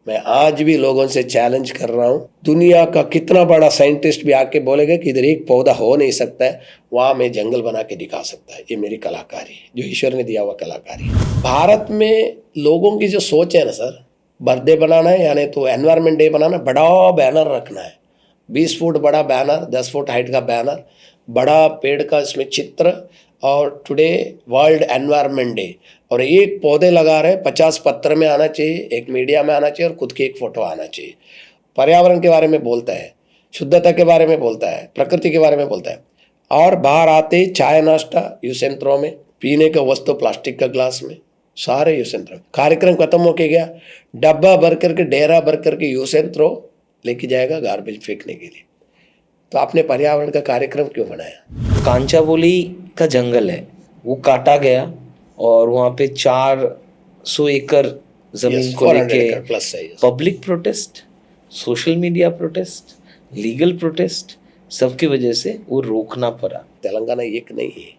मैं आज भी लोगों से चैलेंज कर रहा हूँ, दुनिया का कितना बड़ा साइंटिस्ट भी आके बोलेगा कि इधर एक पौधा हो नहीं सकता है, वहां मैं जंगल बना के दिखा सकता है। ये मेरी कलाकारी है, जो ईश्वर ने दिया हुआ कलाकारी है। भारत में लोगों की जो सोच है ना सर, बर्थडे बनाना है यानी तो एनवायरमेंट डे बनाना, बड़ा बैनर रखना है, 20 फुट बड़ा बैनर, 10 फुट हाइट का बैनर, बड़ा पेड़ का इसमें चित्र, और टुडे वर्ल्ड एनवायरनमेंट डे, और एक पौधे लगा रहे, 50 पत्र में आना चाहिए, एक मीडिया में आना चाहिए, और खुद की एक फोटो आना चाहिए। पर्यावरण के बारे में बोलता है, शुद्धता के बारे में बोलता है, प्रकृति के बारे में बोलता है, और बाहर आते ही चाय नाश्ता यूसेंत्रो में, पीने का वस्तु प्लास्टिक का ग्लास में, सारे यूसेंत्रो। कार्यक्रम खत्म होके गया, डब्बा भर करके, डेरा भर करके यूसेंत्रो लेके जाएगा गार्बेज फेंकने के लिए। तो आपने पर्यावरण का कार्यक्रम क्यों बनाया? कांचाबोली का जंगल है, वो काटा गया और वहाँ पे 400 एकड़ जमीन को 400 लेके एकड़ प्लस है। Public protest, social media protest, legal protest, सबकी वजह से वो रोकना पड़ा। तेलंगाना एक नहीं है,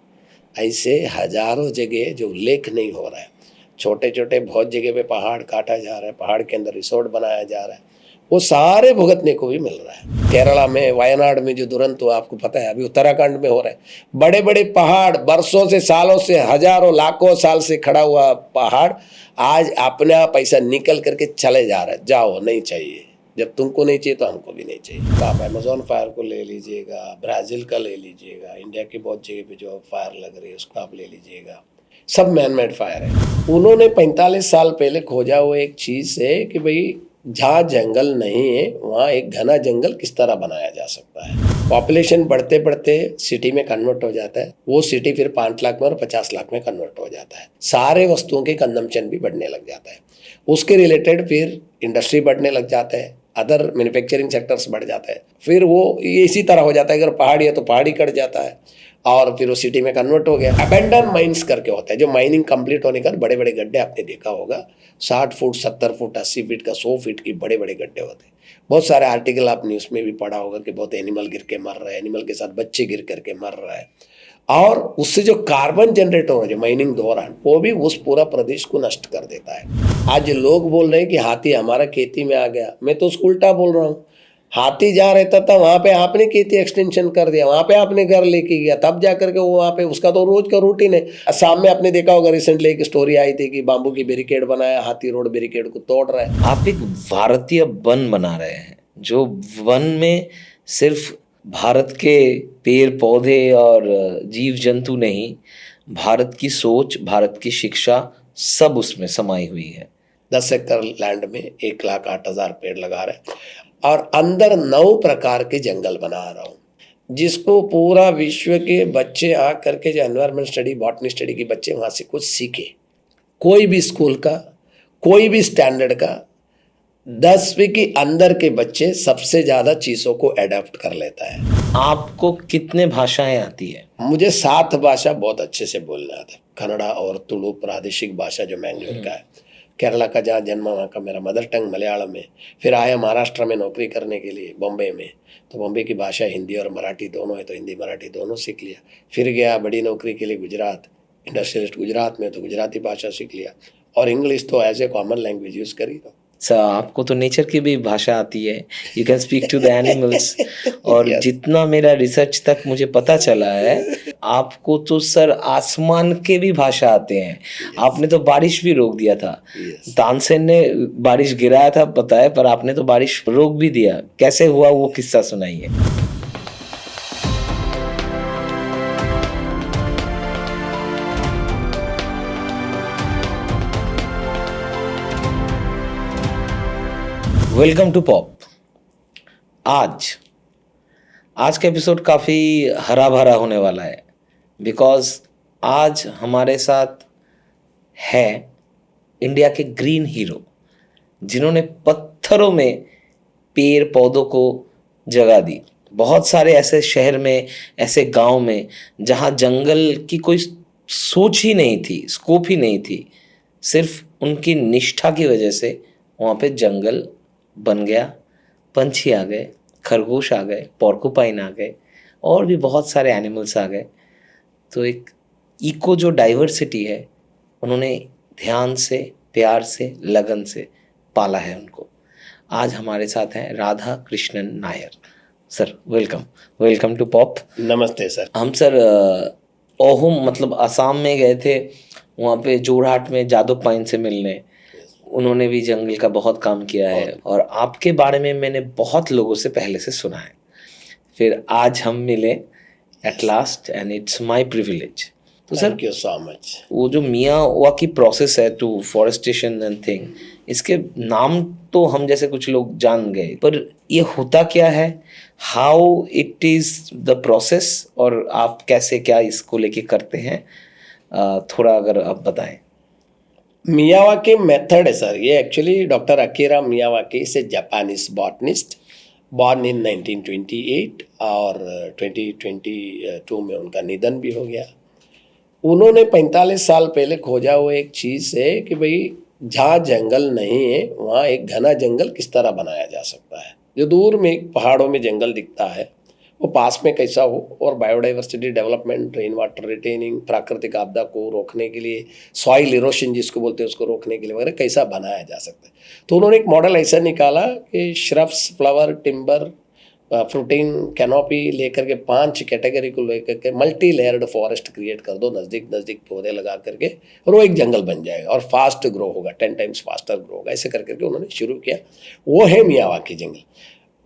ऐसे हजारों जगह जो उल्लेख नहीं हो रहा है। छोटे छोटे बहुत जगह पे पहाड़ काटा जा रहा है, पहाड़ के अंदर रिसोर्ट बनाया जा रहा है, वो सारे भुगतने को भी मिल रहा है। केरला में, वायनाड में जो दुरंत हुआ आपको पता है, अभी उत्तराखंड में हो रहा है। बड़े बड़े पहाड़, बरसों से, सालों से, हजारों लाखों साल से खड़ा हुआ पहाड़ आज अपने आप पैसा निकल करके चले जा रहा है। जाओ, नहीं चाहिए, जब तुमको नहीं चाहिए तो हमको भी नहीं चाहिए। तो आप अमेजोन फायर को ले लीजिएगा, ब्राज़ील का ले लीजिएगा, इंडिया की बहुत जगह पे जो फायर लग रही है उसको आप ले लीजिएगा, सब मैन मेड फायर है। उन्होंने 45 साल पहले खोजा हुआ एक चीज़ है कि भाई जहाँ जंगल नहीं है वहाँ एक घना जंगल किस तरह बनाया जा सकता है। पॉपुलेशन बढ़ते बढ़ते सिटी में कन्वर्ट हो जाता है, वो सिटी फिर 5 लाख में और 50 लाख में कन्वर्ट हो जाता है। सारे वस्तुओं के कंजम्पशन भी बढ़ने लग जाता है, उसके रिलेटेड फिर इंडस्ट्री बढ़ने लग जाता है, अदर मैन्युफैक्चरिंग सेक्टर्स बढ़ जाता है, फिर वो इसी तरह हो जाता है। अगर पहाड़ी है तो पहाड़ी कट जाता है, और फिर वो सिटी में कन्वर्ट हो गया। अबेंडन माइंस करके होता है, जो माइनिंग कंप्लीट होने का बड़े बड़े गड्ढे आपने देखा होगा, 60 फुट, 70 फुट, 80 फीट का, 100 फीट की बड़े बड़े गड्ढे होते हैं। बहुत सारे आर्टिकल आप न्यूज़ में भी पढ़ा होगा कि बहुत एनिमल गिर के मर रहे हैं, एनिमल के साथ बच्चे गिर करके मर रहा है, और उससे जो कार्बन जनरेट हो रहा है जो माइनिंग दौरान, वो भी उस पूरा प्रदेश को नष्ट कर देता है। आज लोग बोल रहे हैं कि हाथी हमारा खेती में आ गया, मैं तो उसको उल्टा बोल रहा हूँ। हाथी जहाँ रहता था वहां पे आपने खेती एक्सटेंशन कर दिया, वहां पे आपने घर लेके गया, तब जाकर के वो वहां पे, उसका तो रोज का रूटीन है। असम में आपने देखा होगा, रिसेंटली एक स्टोरी आई थी कि बाम्बू की बैरिकेड बनाया, हाथी रोड बैरिकेड को तोड़ रहा है। आप एक भारतीय वन बना रहे हैं, जो वन में सिर्फ भारत के पेड़ पौधे और जीव जंतु नहीं, भारत की सोच, भारत की शिक्षा सब उसमें समाई हुई है। 10 एकड़ लैंड में 1,08,000 पेड़ लगा रहे हैं, और अंदर 9 प्रकार के जंगल बना रहा हूँ, जिसको पूरा विश्व के बच्चे आ करके, जो एनवायरमेंट स्टडी, बॉटनी स्टडी के बच्चे वहाँ से कुछ सीखे। कोई भी स्कूल का, कोई भी स्टैंडर्ड का, 10वीं के अंदर के बच्चे सबसे ज़्यादा चीज़ों को एडाप्ट कर लेता है। आपको कितने भाषाएं आती है? मुझे 7 भाषा बहुत अच्छे से बोलना आता है। कन्नड़ा और तुलु प्रादेशिक भाषा जो मैंगलोर का है, केरला का जहाँ जन्मा वहाँ का मेरा मदर टंग मलयालम है। फिर आया महाराष्ट्र में नौकरी करने के लिए बॉम्बे में, तो बॉम्बे की भाषा हिंदी और मराठी दोनों है, तो हिंदी मराठी दोनों सीख लिया। फिर गया बड़ी नौकरी के लिए गुजरात, इंडस्ट्रियलिस्ट गुजरात में, तो गुजराती भाषा सीख लिया, और इंग्लिश तो as a common language use करी। तो सर, आपको तो नेचर की भी भाषा आती है, you can speak to the animals. और Yes. जितना मेरा रिसर्च तक मुझे पता चला है, आपको तो सर आसमान के भी भाषा आते हैं। आपने तो बारिश भी रोक दिया था। तानसेन ने बारिश गिराया था पता है, पर आपने तो बारिश रोक भी दिया। कैसे हुआ वो किस्सा सुनाइए। Welcome to Pop. आज का एपिसोड काफ़ी हरा भरा होने वाला है, बिकॉज आज हमारे साथ है इंडिया के ग्रीन हीरो, जिन्होंने पत्थरों में पेड़ पौधों को जगह दी। बहुत सारे ऐसे शहर में, ऐसे गांव में जहां जंगल की कोई सोच ही नहीं थी, स्कोप ही नहीं थी, सिर्फ उनकी निष्ठा की वजह से वहाँ पे जंगल बन गया। पंछी आ गए, खरगोश आ गए, पोर्कुपाइन आ गए, और भी बहुत सारे एनिमल्स आ गए। तो एक इको जो डाइवर्सिटी है, उन्होंने ध्यान से, प्यार से, लगन से पाला है उनको। आज हमारे साथ हैं Radha Krishnan Nair. Sir welcome to Pop. नमस्ते सर। हम सर ओहुम मतलब असम में गए थे, वहाँ पे जोरहाट में जादव पाइन से मिलने। उन्होंने भी जंगल का बहुत काम किया है और आपके बारे में मैंने बहुत लोगों से पहले से सुना है। फिर आज हम मिले at last and it's my privilege. तो sir thank you so much. वो जो मियावाकी प्रोसेस है टू फॉरेस्टेशन एंड थिंग, इसके नाम तो हम जैसे कुछ लोग जान गए, पर ये होता क्या है, how it is the process, और आप कैसे क्या इसको लेके करते हैं, थोड़ा अगर आप बताएं। मियावाकी मेथड है सर, ये एक्चुअली डॉक्टर अकीरा मियावाकी से जापानीज बॉटनिस्ट, बॉर्न इन 1928 और 2022 में उनका निधन भी हो गया। उन्होंने 45 साल पहले खोजा हुआ एक चीज़ है कि भाई जहाँ जंगल नहीं है वहाँ एक घना जंगल किस तरह बनाया जा सकता है। जो दूर में एक पहाड़ों में जंगल दिखता है वो पास में कैसा हो, और biodiversity development, rain water retaining, प्राकृतिक आपदा को रोकने के लिए, सॉइल इरोशन जिसको बोलते हैं उसको रोकने के लिए वगैरह कैसा बनाया जा सकता है। तो उन्होंने एक मॉडल ऐसा निकाला कि shrubs, flower, timber, fruiting, canopy लेकर के 5 कैटेगरी को लेकर के मल्टी लेयर्ड फॉरेस्ट क्रिएट कर दो, नज़दीक नज़दीक पौधे लगा करके, और वो एक जंगल बन जाएगा और फास्ट ग्रो होगा, 10 टाइम्स फास्टर ग्रो होगा। ऐसे कर करके उन्होंने शुरू किया। वो है मियावाकी जंगल।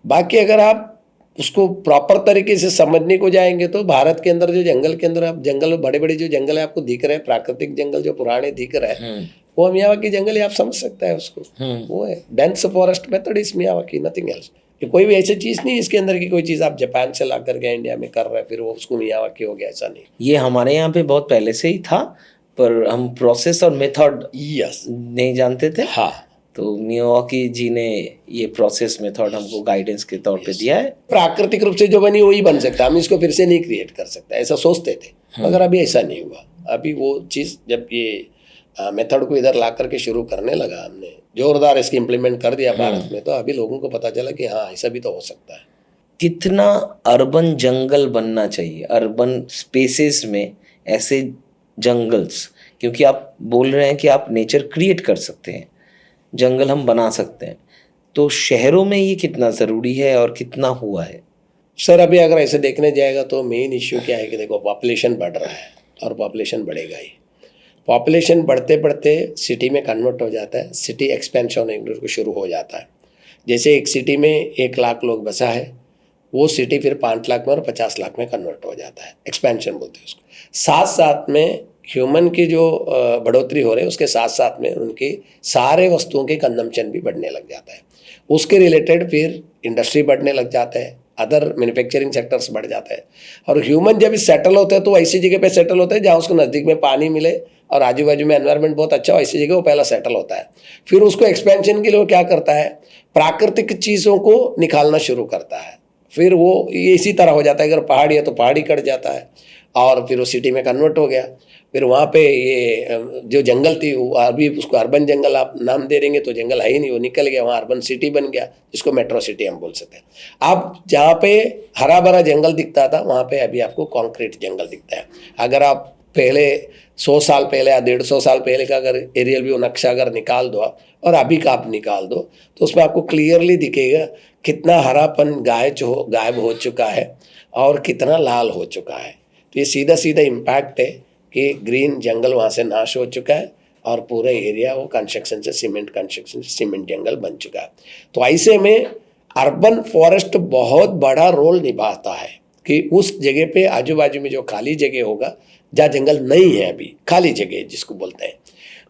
बाकी अगर आप उसको प्रॉपर तरीके से समझने को जाएंगे तो भारत के अंदर जो जंगल के अंदर आप जंगल, बड़े बड़े जो जंगल है आपको दिख रहे हैं, प्राकृतिक जंगल जो पुराने दिख रहे हैं, वो मियावाकी जंगल ही आप समझ सकते हैं उसको। वो है dense forest method is Miyawaki, nothing else. कि कोई भी ऐसी चीज़ नहीं इसके अंदर की कोई चीज़ आप जापान से ला करके इंडिया में कर रहे हैं फिर वो उसको मियावाकी हो गया, ऐसा नहीं। ये हमारे यहाँ पे बहुत पहले से ही था, पर हम प्रोसेस और मेथड यस नहीं जानते थे। हाँ, तो मियावाकी जी ने ये प्रोसेस मेथड हमको गाइडेंस के तौर पे दिया है। प्राकृतिक रूप से जो बनी वही बन सकता है, हम इसको फिर से नहीं क्रिएट कर सकते, ऐसा सोचते थे, मगर अभी ऐसा नहीं हुआ। अभी वो चीज़ जब ये मेथड को इधर ला करके शुरू करने लगा, हमने जोरदार इसकी इम्प्लीमेंट कर दिया भारत में, तो अभी लोगों को पता चला कि हाँ ऐसा भी तो हो सकता है। कितना अर्बन जंगल बनना चाहिए, अर्बन स्पेसेस में ऐसे जंगल्स, क्योंकि आप बोल रहे हैं कि आप नेचर क्रिएट कर सकते हैं, जंगल हम बना सकते हैं, तो शहरों में ये कितना ज़रूरी है और कितना हुआ है? सर अभी अगर ऐसे देखने जाएगा तो मेन इश्यू क्या है कि देखो पॉपुलेशन बढ़ रहा है और पॉपुलेशन बढ़ेगा ही। पॉपुलेशन बढ़ते बढ़ते सिटी में कन्वर्ट हो जाता है, सिटी एक्सपेंशन को शुरू हो जाता है। जैसे एक सिटी में 1 लाख लोग बसा है, वो सिटी फिर 5 लाख में और 50 लाख में कन्वर्ट हो जाता है, एक्सपेंशन बोलते हैं उसको। साथ साथ में ह्यूमन की जो बढ़ोतरी हो रही है उसके साथ साथ में उनकी सारे वस्तुओं के कंजम्पशन भी बढ़ने लग जाता है। उसके रिलेटेड फिर इंडस्ट्री बढ़ने लग जाता है, अदर मैन्युफैक्चरिंग सेक्टर्स बढ़ जाते हैं। और ह्यूमन जब सेटल होते हैं तो ऐसी जगह पे सेटल होते हैं जहाँ उसको नज़दीक में पानी मिले और आजू बाजू में एनवायरनमेंट बहुत अच्छा हो, ऐसी जगह वो पहला सेटल होता है। फिर उसको एक्सपेंशन के लिए वो क्या करता है, प्राकृतिक चीज़ों को निकालना शुरू करता है। फिर वो इसी तरह हो जाता है, अगर पहाड़ी है तो पहाड़ी कट जाता है और फिर वो सिटी में कन्वर्ट हो गया। फिर वहाँ पे ये जो जंगल थी वो अभी उसको अर्बन जंगल आप नाम दे देंगे तो जंगल है ही नहीं, वो निकल गया, वहाँ अर्बन सिटी बन गया, जिसको मेट्रो सिटी हम बोल सकते हैं। अब जहाँ पे हरा भरा जंगल दिखता था वहाँ पे अभी आपको कॉन्क्रीट जंगल दिखता है। अगर आप पहले 100 साल पहले या 150 साल पहले का अगर एरियल व्यू नक्शा अगर निकाल दो आप और अभी का आप निकाल दो तो उसमें आपको क्लियरली दिखेगा कितना हरापन गायब हो चुका है और कितना लाल हो चुका है। तो ये सीधा सीधा इम्पैक्ट है कि ग्रीन जंगल वहाँ से नाश हो चुका है और पूरा एरिया वो कंस्ट्रक्शन से सीमेंट जंगल बन चुका है। तो ऐसे में अर्बन फॉरेस्ट बहुत बड़ा रोल निभाता है कि उस जगह पे आजू बाजू में जो खाली जगह होगा, जहाँ जंगल नहीं है अभी, खाली जगह जिसको बोलते हैं,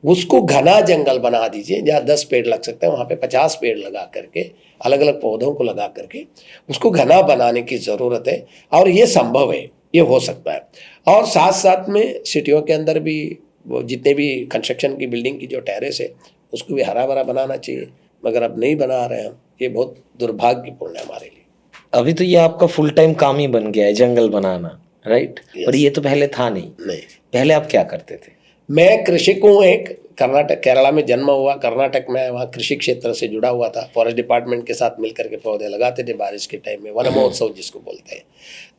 उसको घना जंगल बना दीजिए। जहाँ 10 पेड़ लग सकते हैं वहाँ पे 50 पेड़ लगा करके, अलग अलग पौधों को लगा करके उसको घना बनाने की ज़रूरत है और ये संभव है, ये हो सकता है। और साथ साथ में सिटियों के अंदर भी वो जितने भी कंस्ट्रक्शन की बिल्डिंग की जो टेरेस है उसको भी हरा भरा बनाना चाहिए, मगर अब नहीं बना रहे हैं हम। ये बहुत दुर्भाग्यपूर्ण है हमारे लिए। अभी तो ये आपका फुल टाइम काम ही बन गया है जंगल बनाना, राइट? Yes. पर ये तो पहले था नहीं। नहीं, पहले आप क्या करते थे? मैं कृषक हूँ, एक कर्नाटक केरला में जन्म हुआ, कर्नाटक में वहाँ कृषि क्षेत्र से जुड़ा हुआ था, फॉरेस्ट डिपार्टमेंट के साथ मिलकर के पौधे लगाते थे बारिश के टाइम में, वन महोत्सव जिसको बोलते हैं।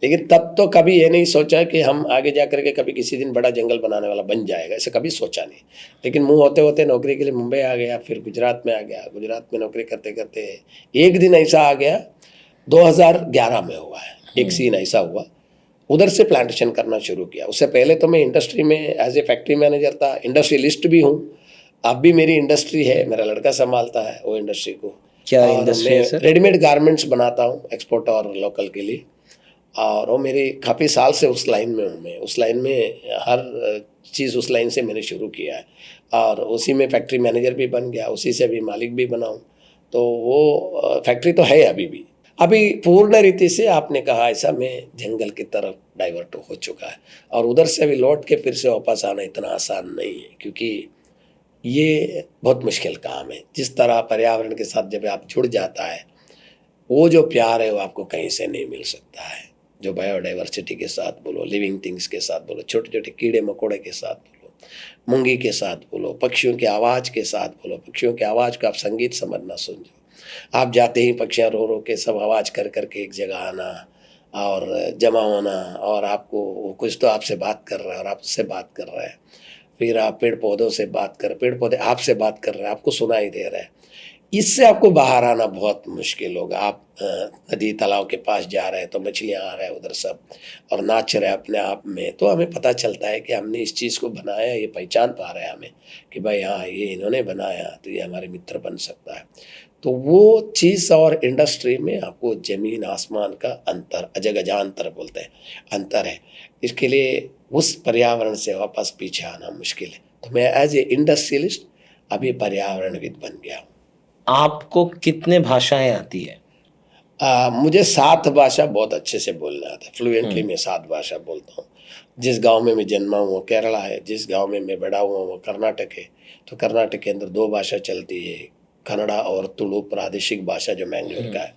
लेकिन तब तो कभी ये नहीं सोचा कि हम आगे जा करके कभी किसी दिन बड़ा जंगल बनाने वाला बन जाएगा, ऐसे कभी सोचा नहीं। लेकिन मुँह होते होते नौकरी के लिए मुंबई आ गया, फिर गुजरात में आ गया, गुजरात में नौकरी करते करते एक दिन ऐसा आ गया 2011 में हुआ है, एक सीन ऐसा हुआ, उधर से प्लांटेशन करना शुरू किया। उससे पहले तो मैं इंडस्ट्री में एज ए फैक्ट्री मैनेजर था, इंडस्ट्रियलिस्ट भी हूँ। अब भी मेरी इंडस्ट्री है, मेरा लड़का संभालता है वो इंडस्ट्री को। क्या और इंडस्ट्री है सर? रेडीमेड गारमेंट्स बनाता हूँ एक्सपोर्ट और लोकल के लिए, और वो मेरी काफ़ी साल से उस लाइन में हूँ। मैं उस लाइन में हर चीज़ उस लाइन से मैंने शुरू किया है, और उसी में फैक्ट्री मैनेजर भी बन गया, उसी से अभी मालिक भी बना हूँ। तो वो फैक्ट्री तो है अभी पूर्ण रीति से आपने कहा ऐसा मैं जंगल की तरफ डाइवर्ट हो चुका है, और उधर से अभी लौट के फिर से वापस आना इतना आसान नहीं है, क्योंकि ये बहुत मुश्किल काम है। जिस तरह पर्यावरण के साथ जब आप जुड़ जाता है, वो जो प्यार है वो आपको कहीं से नहीं मिल सकता है। जो बायोडाइवर्सिटी के साथ बोलो, लिविंग थिंग्स के साथ बोलो, छोटे छोटे कीड़े मकोड़े के साथ बोलो, मूंगी के साथ बोलो, पक्षियों की आवाज़ के साथ बोलो, पक्षियों की आवाज़ को आप संगीत समझना सुन, आप जाते ही पक्षियाँ रो रो के सब आवाज़ कर करके एक जगह आना और जमा होना, और आपको कुछ तो आपसे बात कर रहा है और आप उससे बात कर रहे हैं, फिर आप पेड़ पौधों से बात कर, पेड़ पौधे आपसे बात कर रहे हैं, आपको सुनाई दे रहा है। इससे आपको बाहर आना बहुत मुश्किल होगा। आप नदी तालाब के पास जा रहे हैं तो मछलियाँ आ रहे हैं उधर सब, और नाच रहे हैं अपने आप में, तो हमें पता चलता है कि हमने इस चीज़ को बनाया, ये पहचान पा रहे हैं हमें कि भाई हाँ ये इन्होंने बनाया तो ये हमारे मित्र बन सकता है। तो वो चीज़ और इंडस्ट्री में आपको ज़मीन आसमान का अंतर, अजगजांतर बोलते हैं, अंतर है। इसके लिए उस पर्यावरण से वापस पीछे आना मुश्किल है। तो मैं एज ए इंडस्ट्रियलिस्ट अभी पर्यावरणविद बन गया हूँ। आपको कितने भाषाएं आती है? मुझे 7 भाषा बहुत अच्छे से बोलना आता है, फ्लुएंटली मैं 7 भाषा बोलता हूँ। जिस गांव में मैं जन्मा हूँ वो केरला है, जिस गांव में मैं बड़ा हुआ वो कर्नाटक है। तो कर्नाटक के अंदर 2 भाषा चलती है, कन्नड़ा और तुलु प्रादेशिक भाषा जो मैंगलोर का है।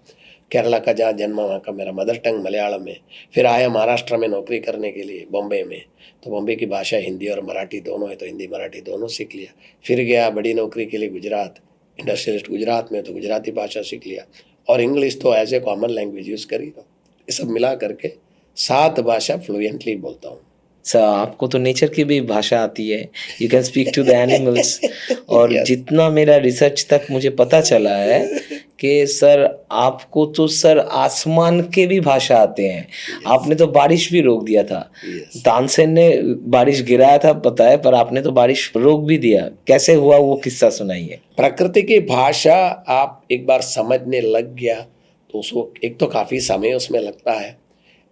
केरला का जहाँ जन्म वहाँ का मेरा मदर टंग मलयालम है। फिर आया महाराष्ट्र में नौकरी करने के लिए बॉम्बे में, तो बॉम्बे की भाषा हिंदी और मराठी दोनों है, तो हिंदी मराठी दोनों सीख लिया। फिर गया बड़ी नौकरी के लिए गुजरात, इंडस्ट्रियलिस्ट गुजरात में, तो गुजराती भाषा सीख लिया, और इंग्लिश तो as a common language use करी। तो ये सब मिला करके 7 भाषा फ्लुएंटली बोलता हूँ। सर आपको तो नेचर की भी भाषा आती है, you can speak to the animals. और Yes. जितना मेरा रिसर्च तक मुझे पता चला है कि सर आपको तो सर आसमान के भी भाषा आते हैं। आपने तो बारिश भी रोक दिया था। Yes. तानसेन ने बारिश गिराया था पता है, पर आपने तो बारिश रोक भी दिया। कैसे हुआ वो किस्सा सुनाइए। प्रकृति की भाषा आप एक बार समझने लग गया तो उसको एक तो काफ़ी समय उसमें लगता है।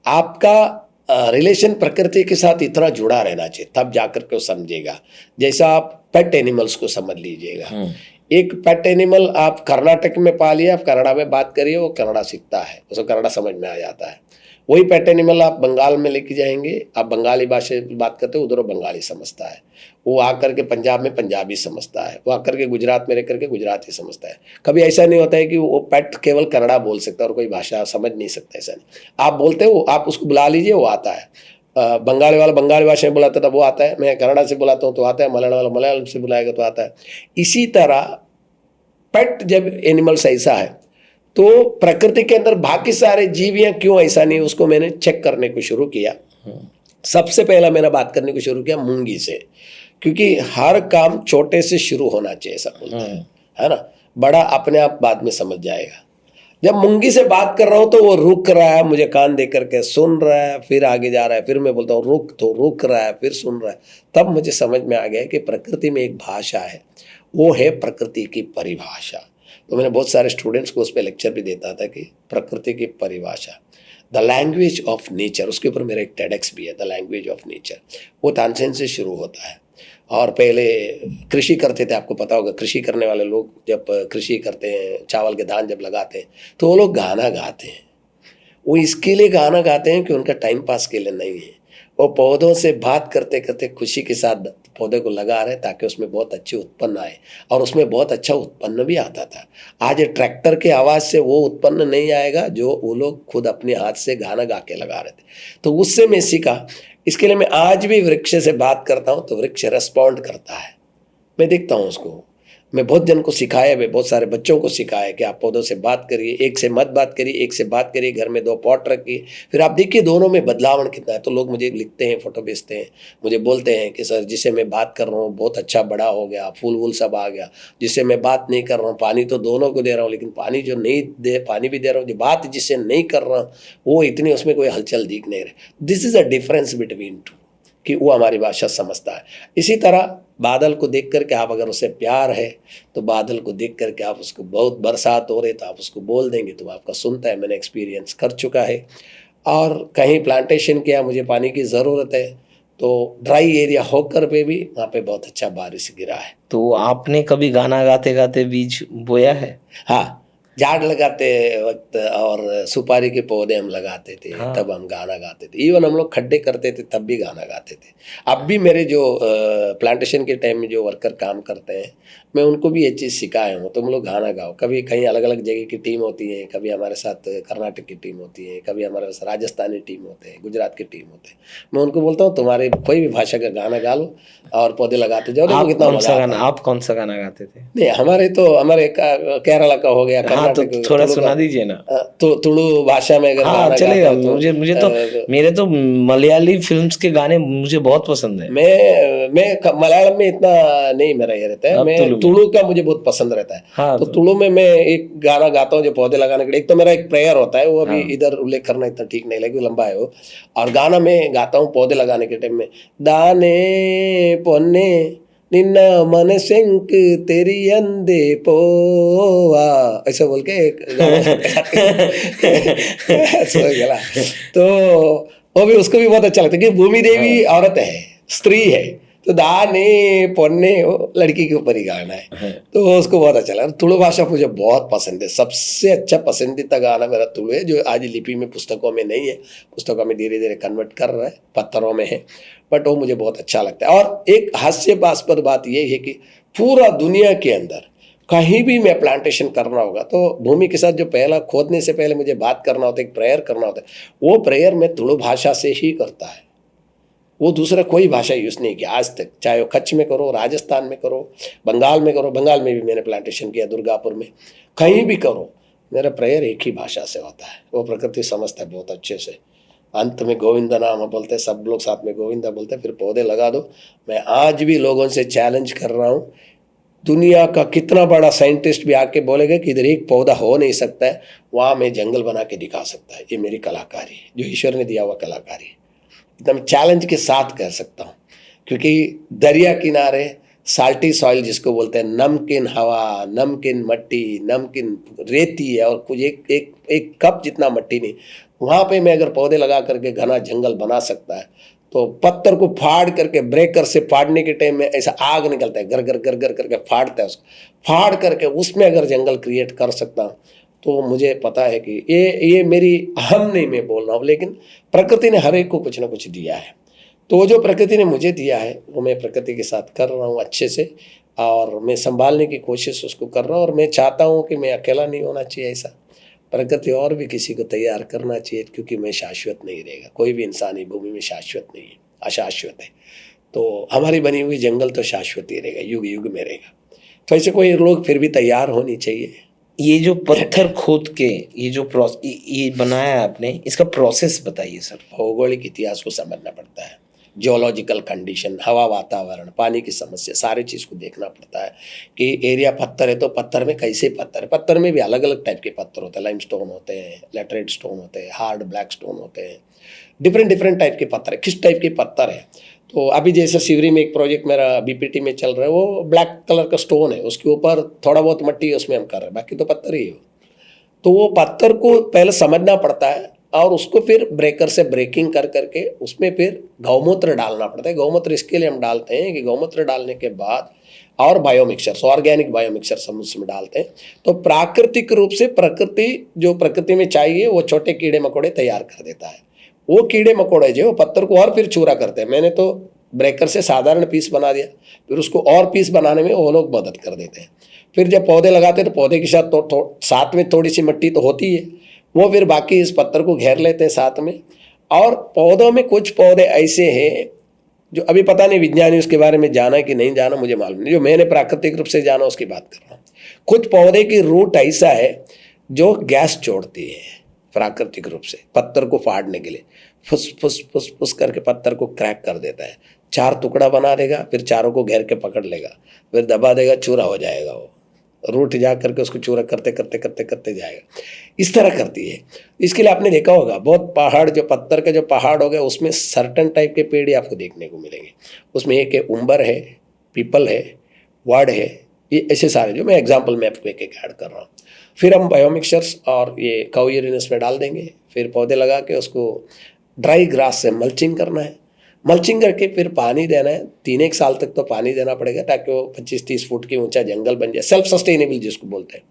आपका रिलेशन प्रकृति के साथ इतना जुड़ा रहना चाहिए, तब जाकर के वो समझेगा। जैसा आप पेट एनिमल्स को समझ लीजिएगा। एक पेट एनिमल आप कर्नाटक में पालिए, आप कन्नड़ा में बात करिए, वो कन्नड़ा सीखता है, उसको कन्नड़ा समझ में आ जाता है। वही पेट एनिमल आप बंगाल में लेके जाएंगे, आप बंगाली भाषा में बात करते हो, उधर वो बंगाली समझता है। वो आकर के पंजाब में पंजाबी समझता है, वो आकर के गुजरात में रह करके गुजराती समझता है। कभी ऐसा नहीं होता है कि वो पेट केवल कन्नड़ा बोल सकता है और कोई भाषा समझ नहीं सकता, ऐसा नहीं। आप बोलते हो, आप उसको बुला लीजिए, वो आता है। बंगाली वाला बंगाली भाषा में बुलाता था, वो आता है। मैं कन्नड़ा से बुलाता हूँ तो आता है, मलयालम वाला मलयालम से बुलाएगा तो आता है। इसी तरह पेट जब एनिमल्स ऐसा है, तो प्रकृति के अंदर बाकी सारे जीवियां क्यों ऐसा नहीं, उसको मैंने चेक करने को शुरू किया। सबसे पहला मैंने बात करने को शुरू किया मूंगी से, क्योंकि हर काम छोटे से शुरू होना चाहिए, ऐसा बोलते हैं, है ना। बड़ा अपने आप बाद में समझ जाएगा। जब मूंगी से बात कर रहा हूँ तो वो रुक रहा है, मुझे कान दे करके सुन रहा है, फिर आगे जा रहा है, फिर मैं बोलता हूँ रुक, तो रुक रहा है, फिर सुन रहा है। तब मुझे समझ में आ गया कि प्रकृति में एक भाषा है, वो है प्रकृति की परिभाषा। तो मैंने बहुत सारे स्टूडेंट्स को उस पर लेक्चर भी देता था कि प्रकृति की परिभाषा, द लैंग्वेज ऑफ नेचर, उसके ऊपर मेरा एक टेडेक्स भी है, द लैंग्वेज ऑफ नेचर। वो तानसेन से शुरू होता है। और पहले कृषि करते थे, आपको पता होगा, कृषि करने वाले लोग जब कृषि करते हैं, चावल के धान जब लगाते हैं, तो वो लोग गाना गाते हैं। वो इसके लिए गाना गाते हैं कि उनका टाइम पास के लिए नहीं है, वो पौधों से बात करते करते खुशी के साथ पौधे को लगा रहे ताकि उसमें बहुत अच्छे उत्पन्न आए, और उसमें बहुत अच्छा उत्पन्न भी आता था। आज ट्रैक्टर की आवाज़ से वो उत्पन्न नहीं आएगा जो वो लोग खुद अपने हाथ से गाना गा के लगा रहे थे। तो उससे मैं सीखा। इसके लिए मैं आज भी वृक्ष से बात करता हूँ तो वृक्ष रेस्पॉन्ड करता है। मैं देखता हूँ उसको। मैं बहुत जन को सिखाया है, बहुत सारे बच्चों को सिखाया कि आप पौधों से बात करिए, एक से मत बात करिए, एक से बात करिए, घर में 2 पॉट रखिए, फिर आप देखिए दोनों में बदलाव कितना है। तो लोग मुझे लिखते हैं, फोटो भेजते हैं, मुझे बोलते हैं कि सर जिससे मैं बात कर रहा हूँ बहुत अच्छा बड़ा हो गया, फूल वूल सब आ गया, जिससे मैं बात नहीं कर रहा हूँ, पानी तो दोनों को दे रहा हूँ, लेकिन पानी जो नहीं दे, पानी भी दे रहा हूँ, जो बात जिससे नहीं कर रहा हूँ वो इतनी उसमें कोई हलचल दिख नहीं रही। This is a difference between two, कि वो हमारी भाषा समझता है। इसी तरह बादल को देख करके आप अगर उसे प्यार है तो बादल को देख करके आप उसको, बहुत बरसात हो रही तो आप उसको बोल देंगे तो आपका सुनता है। मैंने एक्सपीरियंस कर चुका है। और कहीं प्लांटेशन किया, मुझे पानी की ज़रूरत है, तो ड्राई एरिया होकर पे भी वहाँ पे बहुत अच्छा बारिश गिरा है। तो आपने कभी गाना गाते गाते बीज बोया है? हाँ, झाड़ लगाते वक्त और सुपारी के पौधे हम लगाते थे, हाँ। तब हम गाना गाते थे। इवन हम लोग खड्डे करते थे तब भी गाना गाते थे। अब भी मेरे जो प्लांटेशन के टाइम में जो वर्कर काम करते हैं, मैं उनको भी ये चीज़ सिखाया हूँ, तुम लोग गाना गाओ। कभी कहीं अलग अलग जगह की टीम होती है, कभी हमारे साथ कर्नाटक की टीम होती है, कभी हमारे साथ राजस्थानी टीम होते हैं, गुजरात की टीम होते हैं। मैं उनको बोलता हूँ तुम्हारे कोई भी भाषा का गाना गा लो और पौधे लगाते जाओ, देखो आप कितना कौन मजा सा आता गाना है। आप कौन सा गाना गाते थे? नहीं, हमारे केरला का हो गया, हाँ, तो कर्नाटक, थोड़ा तुलु सुना का, दीजिए ना। तो तुलु भाषा में अगर हाँ गाना गाते चलेगा। हो तो मुझे तो मेरे तो मलयाली फिल्म्स के गाने मुझे बहुत पसंद है। मैं मलयालम में इतना नहीं मेरा ये रहता है। अब तुलु मैं में। तुलु का मुझे बहुत पसंद रहता है। हाँ, तो तो तुलु में मैं एक गाना गाता हूँ जो पौधे लगाने के लिए। एक तो मेरा एक प्रेयर होता है, वो अभी हाँ। इधर उल्लेख करना इतना ठीक नहीं लगेगा, लंबा है वो। और गाना मैं गाता हूँ पौधे लगाने के टाइम में, दाने पोन्ने निन्ना मन सेंक तेरी अंदे पोवा, ऐसा बोल के एक गाना ऐसा गला। तो वो भी, उसको भी बहुत अच्छा लगता है कि भूमि देवी औरत है, स्त्री है, तो दाने पोन्ने वो लड़की के ऊपर ही गाना है। तो वो उसको बहुत अच्छा लगा। तुलु भाषा मुझे बहुत पसंद है। सबसे अच्छा पसंदीदा गाना मेरा तुलु है, जो आज लिपि में पुस्तकों में नहीं है, पुस्तकों में धीरे धीरे कन्वर्ट कर रहा है, पत्थरों में है, बट वो मुझे बहुत अच्छा लगता है। और एक हास्यास्पद बात ये है कि पूरा दुनिया के अंदर कहीं भी मैं प्लांटेशन करना होगा तो भूमि के साथ जो पहला खोदने से पहले मुझे बात करना होता है, एक प्रेयर करना होता है, वो प्रेयर मैं तुलु भाषा से ही करता है। वो दूसरा कोई भाषा यूज़ नहीं किया आज तक, चाहे वो कच्छ में करो, राजस्थान में करो, बंगाल में करो। बंगाल में भी मैंने प्लांटेशन किया, दुर्गापुर में, कहीं भी करो, मेरा प्रेयर एक ही भाषा से होता है। वो प्रकृति समझता है बहुत अच्छे से। अंत में गोविंदा नाम बोलते हैं, सब लोग साथ में गोविंदा बोलते हैं, फिर पौधे लगा दो। मैं आज भी लोगों से चैलेंज कर रहा हूँ, दुनिया का कितना बड़ा साइंटिस्ट भी आके बोलेगा कि इधर एक पौधा हो नहीं सकता है, वहाँ मैं जंगल बना के दिखा सकता है। ये मेरी कलाकारी है, जो ईश्वर ने दिया हुआ कलाकारी है। एकदम चैलेंज के साथ कह सकता हूँ, क्योंकि दरिया किनारे साल्टी सॉइल जिसको बोलते हैं, नमकीन हवा, नमकीन मट्टी, नमकीन रेती है, और कुछ एक कप जितना मट्टी नहीं, वहाँ पे मैं अगर पौधे लगा करके घना जंगल बना सकता है, तो पत्थर को फाड़ करके, ब्रेकर से फाड़ने के टाइम में ऐसा आग निकलता है, गर गर गर गर करके फाड़ता है उसको, फाड़ करके उसमें अगर जंगल क्रिएट कर सकता हूँ, तो मुझे पता है कि ये मेरी हम नहीं, मैं बोल रहा हूँ, लेकिन प्रकृति ने हर एक को कुछ ना कुछ दिया है। तो जो प्रकृति ने मुझे दिया है वो मैं प्रकृति के साथ कर रहा हूँ अच्छे से, और मैं संभालने की कोशिश उसको कर रहा हूँ। और मैं चाहता हूँ कि मैं अकेला नहीं होना चाहिए, ऐसा प्रकृति और भी किसी को तैयार करना चाहिए, क्योंकि मैं शाश्वत नहीं रहेगा। कोई भी इंसान ही भूमि में शाश्वत नहीं है, अशाश्वत है। तो हमारी बनी हुई जंगल तो शाश्वत ही रहेगा, युग युग में रहेगा। तो ऐसे कोई लोग फिर भी तैयार होनी चाहिए। ये जो पत्थर खोद के ये जो ये बनाया है आपने, इसका प्रोसेस बताइए सर। भौगोलिक इतिहास को समझना पड़ता है, जियोलॉजिकल कंडीशन, हवा, वातावरण, पानी की समस्या, सारी चीज़ को देखना पड़ता है कि एरिया पत्थर है तो पत्थर में कैसे पत्थर है। पत्थर में भी अलग अलग टाइप के पत्थर होते हैं, लाइमस्टोन होते हैं, लैटराइट स्टोन होते हैं, हार्ड ब्लैक स्टोन होते हैं, डिफरेंट टाइप के पत्थर है। किस टाइप के पत्थर है, तो अभी जैसे शिवरी में एक प्रोजेक्ट मेरा बीपीटी में चल रहा है, वो ब्लैक कलर का स्टोन है, उसके ऊपर थोड़ा बहुत मट्टी है, उसमें हम कर रहे हैं, बाकी तो पत्थर ही है। तो वो पत्थर को पहले समझना पड़ता है, और उसको फिर ब्रेकर से ब्रेकिंग कर करके उसमें फिर गौमूत्र डालना पड़ता है। गौमूत्र इसके लिए हम डालते हैं कि गौमूत्र डालने के बाद और बायोमिक्सर्स, ऑर्गेनिक बायोमिक्सर्स हम उसमें डालते हैं, तो प्राकृतिक रूप से प्रकृति जो प्रकृति में चाहिए वो छोटे कीड़े मकोड़े तैयार कर देता है। वो कीड़े मकोड़े जो पत्थर को और फिर चूरा करते हैं। मैंने तो ब्रेकर से साधारण पीस बना दिया, फिर उसको और पीस बनाने में वो लोग मदद कर देते हैं। फिर जब पौधे लगाते हैं तो पौधे के साथ साथ में थोड़ी सी मिट्टी तो होती है, वो फिर बाकी इस पत्थर को घेर लेते हैं साथ में। और पौधों में कुछ पौधे ऐसे हैं जो अभी पता नहीं विज्ञानी उसके बारे में जाना कि नहीं जाना मुझे मालूम नहीं, जो मैंने प्राकृतिक रूप से जाना उसकी बात कर रहा हूँ। कुछ पौधे की रूट ऐसा है जो गैस छोड़ती है प्राकृतिक रूप से पत्थर को फाड़ने के लिए, फुस फुस फुस फुस करके पत्थर को क्रैक कर देता है, 4 टुकड़ा बना देगा, फिर चारों को घेर के पकड़ लेगा, फिर दबा देगा, चूरा हो जाएगा, वो रूट जा करके उसको चूरा करते करते करते करते जाएगा। इस तरह करती है। इसके लिए आपने देखा होगा बहुत पहाड़, जो पत्थर के जो पहाड़ हो गए उसमें सर्टन टाइप के पेड़ ही आपको देखने को मिलेंगे। उसमें एक है उम्बर है, पीपल है, वार्ड है, ये ऐसे सारे जो मैं एग्जाम्पल में आपको एक एक ऐड कर रहा हूँ। फिर हम बायोमिक्सचर्स और ये काउ यूरिन इसमें डाल देंगे, फिर पौधे लगा के उसको ड्राई ग्रास से मल्चिंग करना है। मल्चिंग करके फिर पानी देना है, 3 एक साल तक तो पानी देना पड़ेगा ताकि वो 25-30 फुट की ऊंचा जंगल बन जाए, सेल्फ सस्टेनेबल जिसको बोलते हैं।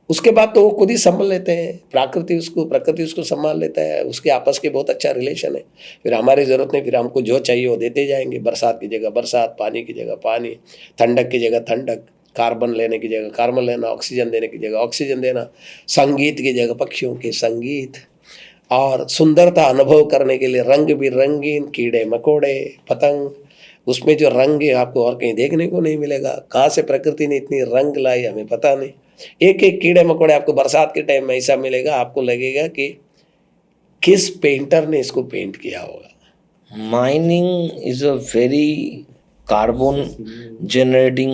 उसके बाद तो वो खुद ही संभाल लेते हैं, प्रकृति उसको संभाल लेता है, उसके आपस के बहुत अच्छा रिलेशन है। फिर हमारी ज़रूरत नहीं, फिर हमको जो चाहिए वो देते जाएंगे, बरसात की जगह बरसात, पानी की जगह पानी, ठंडक की जगह ठंडक, कार्बन लेने की जगह कार्बन लेना, ऑक्सीजन देने की जगह ऑक्सीजन देना, संगीत की जगह पक्षियों के संगीत, और सुंदरता अनुभव करने के लिए रंग बिरंगीन कीड़े मकोड़े पतंग, उसमें जो रंग है आपको और कहीं देखने को नहीं मिलेगा। कहाँ से प्रकृति ने इतनी रंग लाई हमें पता नहीं। एक एक कीड़े मकोड़े आपको बरसात के टाइम में ऐसा मिलेगा, आपको लगेगा कि किस पेंटर ने इसको पेंट किया होगा। Mining is a very carbon generating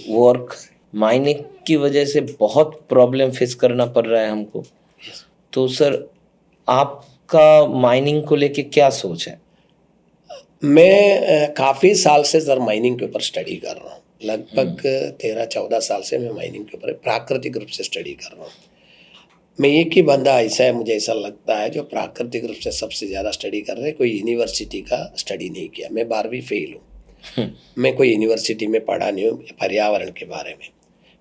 work. Mining की वजह से बहुत प्रॉब्लम फेस करना पड़ रहा है हमको। तो सर आपका माइनिंग को लेके क्या सोच है? मैं काफ़ी साल से सर माइनिंग के ऊपर स्टडी कर रहा हूँ, लगभग 13-14 साल से मैं माइनिंग के ऊपर प्राकृतिक रूप से स्टडी कर रहा हूँ। मैं एक ही बंदा ऐसा है, मुझे ऐसा लगता है, जो प्राकृतिक रूप से सबसे ज़्यादा स्टडी कर रहे हैं। कोई यूनिवर्सिटी का स्टडी नहीं किया, मैं 12वीं फेल हूँ, मैं कोई यूनिवर्सिटी में पढ़ा नहीं हूँ पर्यावरण के बारे में।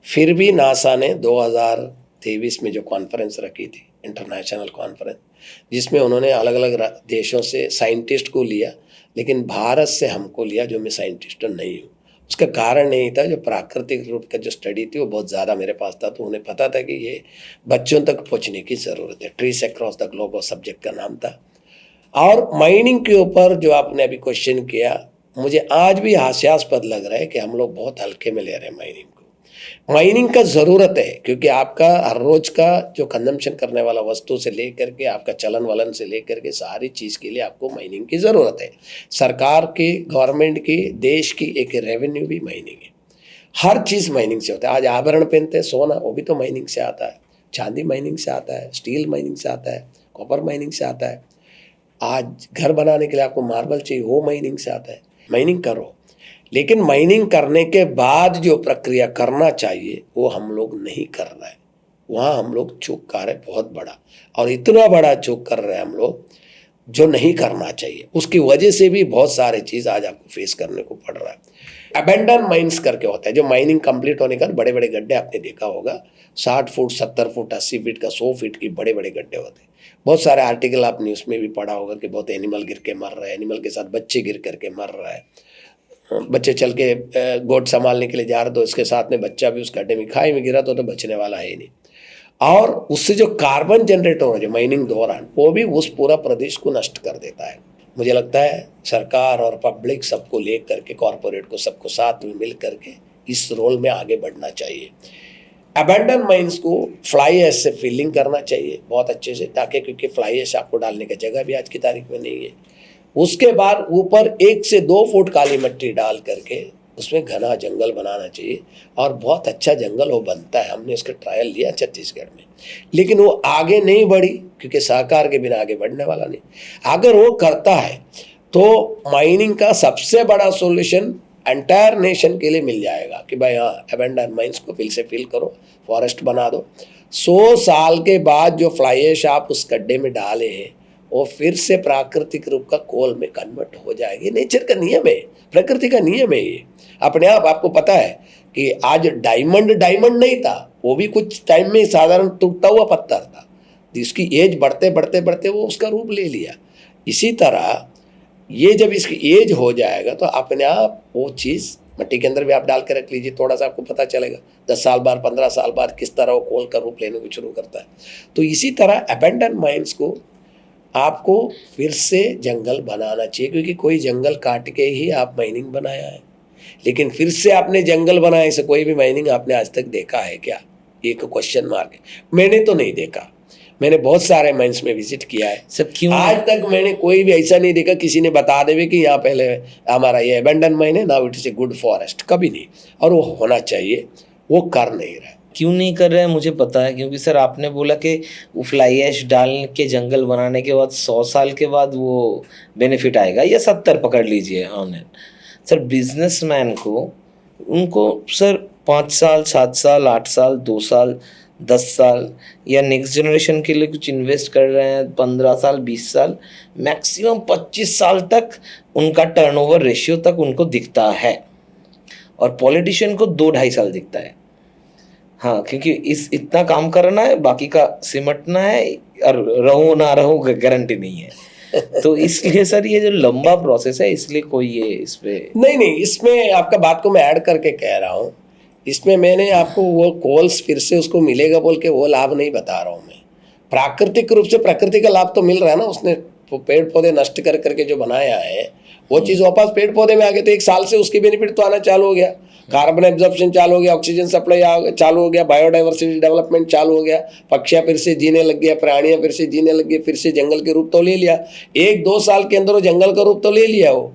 फिर भी नासा ने 2023 में जो कॉन्फ्रेंस रखी थी, इंटरनेशनल कॉन्फ्रेंस, जिसमें उन्होंने अलग अलग देशों से साइंटिस्ट को लिया, लेकिन भारत से हमको लिया जो मैं साइंटिस्ट नहीं हूँ। उसका कारण यही था, जो प्राकृतिक रूप का जो स्टडी थी वो बहुत ज़्यादा मेरे पास था, तो उन्हें पता था कि ये बच्चों तक पहुँचने की ज़रूरत है। ट्रीज अक्रॉस द ग्लोब वो सब्जेक्ट का नाम था। और माइनिंग के ऊपर जो आपने अभी क्वेश्चन किया, मुझे आज भी हास्यास्पद लग रहा है कि हम लोग बहुत हल्के में ले रहे हैं माइनिंग को। माइनिंग का ज़रूरत है, क्योंकि आपका हर रोज़ का जो कंजम्पशन करने वाला वस्तु से लेकर के आपका चलन वलन से लेकर के सारी चीज़ के लिए आपको माइनिंग की ज़रूरत है। सरकार की, गवर्नमेंट की, देश की एक रेवेन्यू भी माइनिंग है। हर चीज़ माइनिंग से होता है। आज आभरण पहनते हैं, सोना, वो भी तो माइनिंग से आता है। चांदी माइनिंग से आता है, स्टील माइनिंग से आता है, कॉपर माइनिंग से आता है। आज घर बनाने के लिए आपको मार्बल चाहिए, वो माइनिंग से आता है। माइनिंग करो, लेकिन माइनिंग करने के बाद जो प्रक्रिया करना चाहिए वो हम लोग नहीं कर रहे हैं। वहाँ हम लोग चूक कर रहे हैं बहुत बड़ा, और इतना बड़ा चूक कर रहे हैं हम लोग जो नहीं करना चाहिए। उसकी वजह से भी बहुत सारे चीज़ आज आपको फेस करने को पड़ रहा है। अबेंडन माइंस करके होता है, जो माइनिंग कंप्लीट होने का बड़े बड़े गड्ढे आपने देखा होगा, 60 फुट 70 फुट 80 फीट का 100 फीट की बड़े बड़े गड्ढे होते हैं। बहुत सारे आर्टिकल आपने उसमें भी पढ़ा होगा कि बहुत एनिमल गिर के मर रहे हैं, एनिमल के साथ बच्चे गिर करके मर रहा है, बच्चे चल के गोद संभालने के लिए जा रहे तो इसके साथ में बच्चा भी उस गड्ढे में खाई में गिरा तो बचने वाला है ही नहीं। और उससे जो कार्बन जनरेट हो रहा है जो माइनिंग दौरान, वो भी उस पूरा प्रदेश को नष्ट कर देता है। मुझे लगता है सरकार और पब्लिक सबको ले करके, कॉरपोरेट को सबको साथ में मिल करके इस रोल में आगे बढ़ना चाहिए। अबैंडन माइंस को फ्लाई ऐश से फिलिंग करना चाहिए बहुत अच्छे से, ताकि, क्योंकि फ्लाई ऐश आपको डालने का जगह भी आज की तारीख में नहीं है। उसके बाद ऊपर 1 से 2 फुट काली मिट्टी डाल करके उसमें घना जंगल बनाना चाहिए, और बहुत अच्छा जंगल वो बनता है। हमने उसका ट्रायल लिया छत्तीसगढ़ में, लेकिन वो आगे नहीं बढ़ी, क्योंकि सहकार के बिना आगे बढ़ने वाला नहीं। अगर वो करता है तो माइनिंग का सबसे बड़ा सॉल्यूशन एंटायर नेशन के लिए मिल जाएगा कि भाई हाँ, अबैंडन माइंस को फिर से फिल करो, फॉरेस्ट बना दो। 100 साल के बाद जो फ्लाई ऐश आप उस गड्ढे में डाले हैं वो फिर से प्राकृतिक रूप का कोल में कन्वर्ट हो जाएगी। नेचर का नियम है, प्रकृति का नियम है ये अपने आप। आपको पता है कि आज डायमंड नहीं था, वो भी कुछ टाइम में साधारण टूटता हुआ पत्थर था, जिसकी एज बढ़ते बढ़ते बढ़ते वो उसका रूप ले लिया। इसी तरह ये जब इसकी एज हो जाएगा तो अपने आप वो चीज़ मिट्टी के अंदर भी आप डाल के रख लीजिए, थोड़ा सा आपको पता चलेगा 10 साल बाद 15 साल बाद किस तरह वो कोल का रूप लेने को शुरू करता है। तो इसी तरह अबैंडन माइंस को आपको फिर से जंगल बनाना चाहिए, क्योंकि कोई जंगल काट के ही आप माइनिंग बनाया है। लेकिन फिर से आपने जंगल बनाए से कोई भी माइनिंग आपने आज तक देखा है क्या? एक क्वेश्चन मार्क है। मैंने तो नहीं देखा। मैंने बहुत सारे माइंस में विजिट किया है, सर क्यों? आज तक मैंने कोई भी ऐसा नहीं देखा किसी ने बता देवे कि यहाँ पहले हमारा ये अबेंडन माइन है, now it is a good forest, कभी नहीं। और वो होना चाहिए, वो कर नहीं रहा। क्यों नहीं कर रहे हैं मुझे पता है, क्योंकि सर आपने बोला कि वो फ्लाई ऐश डाल के जंगल बनाने के बाद 100 साल के बाद वो बेनिफिट आएगा, या 70 पकड़ लीजिए ऑन। सर बिजनेसमैन को, उनको सर 5 साल 7 साल 8 साल 2 साल 10 साल या नेक्स्ट जनरेशन के लिए कुछ इन्वेस्ट कर रहे हैं 15 साल 20 साल, मैक्सिमम 25 साल तक उनका टर्नओवर रेशियो तक उनको दिखता है, और पॉलिटिशियन को 2-2.5 साल दिखता है। हाँ, क्योंकि इतना काम करना है, बाकी का सिमटना है, और रहूं ना रहूं गारंटी नहीं है। तो इसलिए सर ये जो लंबा प्रोसेस है, इसलिए कोई ये इस पे नहीं, इसमें आपका बात को मैं ऐड करके कह रहा हूँ। इसमें मैंने आपको वो कोल्स फिर से उसको मिलेगा बोल के वो लाभ नहीं बता रहा हूँ मैं। प्राकृतिक रूप से प्रकृति का लाभ तो मिल रहा है ना, उसने पेड़ पौधे नष्ट कर करके जो बनाया है वो चीज़ वापस पेड़ पौधे में आ गए, तो 1 साल से उसके बेनिफिट तो आना चालू हो गया। कार्बन एब्जॉर्प्शन चालू हो गया, ऑक्सीजन सप्लाई चालू हो गया, बायोडाइवर्सिटी डेवलपमेंट चालू हो गया, पक्षियाँ फिर से जीने लग गया, प्राणियाँ फिर से जीने लग गई, फिर से जंगल के रूप तो ले लिया। 1-2 साल के अंदर वो जंगल का रूप तो ले लिया वो।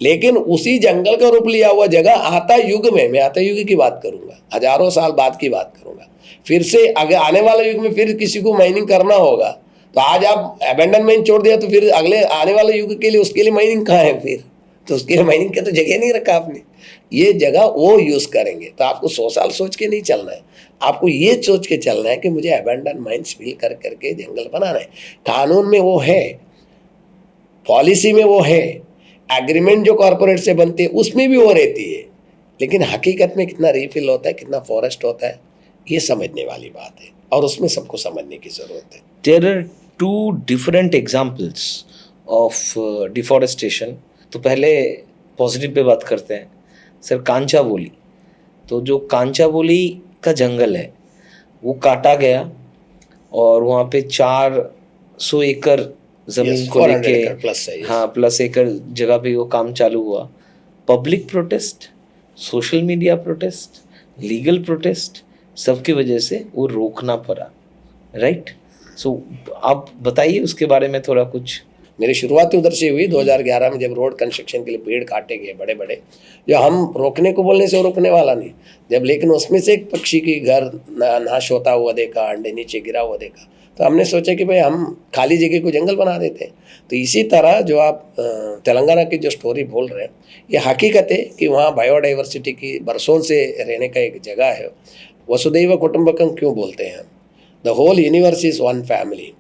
लेकिन उसी जंगल का रूप लिया हुआ जगह आता युग में, मैं आता युग की बात करूंगा, हजारों साल बाद की बात करूंगा, फिर से आगे आने वाले युग में फिर किसी को माइनिंग करना होगा, तो आज आप अबेंडनमेंट छोड़ दिया तो फिर अगले आने वाले युग के लिए उसके लिए माइनिंग कहाँ है फिर? तो उसके लिए माइनिंग का तो जगह नहीं रखा आपने। ये जगह वो यूज करेंगे, तो आपको 100 साल सोच के नहीं चलना है, आपको ये सोच के चलना है कि मुझे अबेंडन माइन्स फिल कर करके जंगल बनाना है। कानून में वो है, पॉलिसी में वो है, एग्रीमेंट जो कॉर्पोरेट से बनती है उसमें भी वो रहती है, लेकिन हकीकत में कितना रीफिल होता है, कितना फॉरेस्ट होता है, ये समझने वाली बात है, और उसमें सबको समझने की ज़रूरत है। There are 2 different examples of deforestation. तो पहले पॉजिटिव पे बात करते हैं सर। कांचाबोली, तो जो कांचाबोली का जंगल है वो काटा गया, और वहाँ पे 400 एकड़ जमीन को लेके, हाँ प्लस एकड़ जगह पे वो काम चालू हुआ। Public protest, social media protest, legal protest, सबकी वजह से वो रोकना पड़ा, राइट? सो आप बताइए उसके बारे में थोड़ा कुछ। मेरी शुरुआत उधर से हुई 2011 में, जब रोड कंस्ट्रक्शन के लिए पेड़ काटे गए बड़े बड़े, जो हम रोकने को बोलने से रोकने वाला नहीं जब, लेकिन उसमें से एक पक्षी की घर नाश होता हुआ देखा, अंडे नीचे गिरा हुआ देखा, तो हमने सोचा कि भाई हम खाली जगह को जंगल बना देते हैं। तो इसी तरह जो आप तेलंगाना की जो स्टोरी बोल रहे हैं, ये हकीकत है कि वहाँ बायोडाइवर्सिटी की बरसों से रहने का एक जगह है। वसुदैव कुटुंबकम क्यों बोलते हैं हम? The whole universe is one family.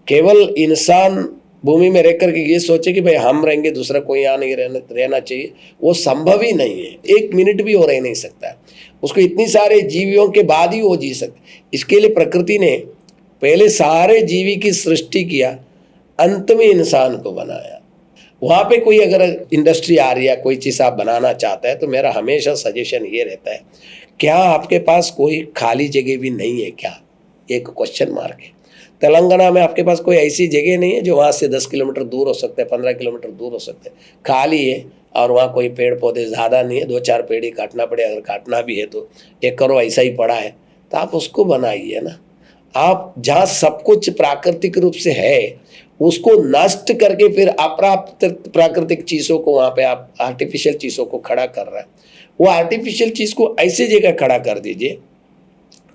केवल इंसान भूमि में रह करके ये सोचे कि भाई हम रहेंगे, दूसरा कोई यहाँ नहीं रहना चाहिए, वो संभव ही नहीं है। 1 मिनट भी वो रह नहीं सकता, उसको इतनी सारे जीवियों के बाद ही वो जी सकते। इसके लिए प्रकृति ने पहले सारे जीवी की सृष्टि किया, अंत में इंसान को बनाया। वहाँ पे कोई अगर इंडस्ट्री आ रही है, कोई चीज़ आप बनाना चाहता है, तो मेरा हमेशा सजेशन ये रहता है, क्या आपके पास कोई खाली जगह भी नहीं है क्या? एक क्वेश्चन मार्क है। तेलंगाना में आपके पास कोई ऐसी जगह नहीं है जो वहाँ से 10 किलोमीटर दूर हो सकता है, 15 किलोमीटर दूर हो सकता है, खाली है, और वहाँ कोई पेड़ पौधे ज़्यादा नहीं है, 2-4 पेड़ ही काटना पड़े, अगर काटना भी है तो 1 करोड़ ऐसा ही पड़ा है, तो आप उसको बनाइए ना। आप जहाँ सब कुछ प्राकृतिक रूप से है उसको नष्ट करके फिर अप्राप्त प्राकृतिक चीज़ों को वहाँ पे आप आर्टिफिशियल चीज़ों को खड़ा कर रहा है। वो आर्टिफिशियल चीज़ को ऐसी जगह खड़ा कर दीजिए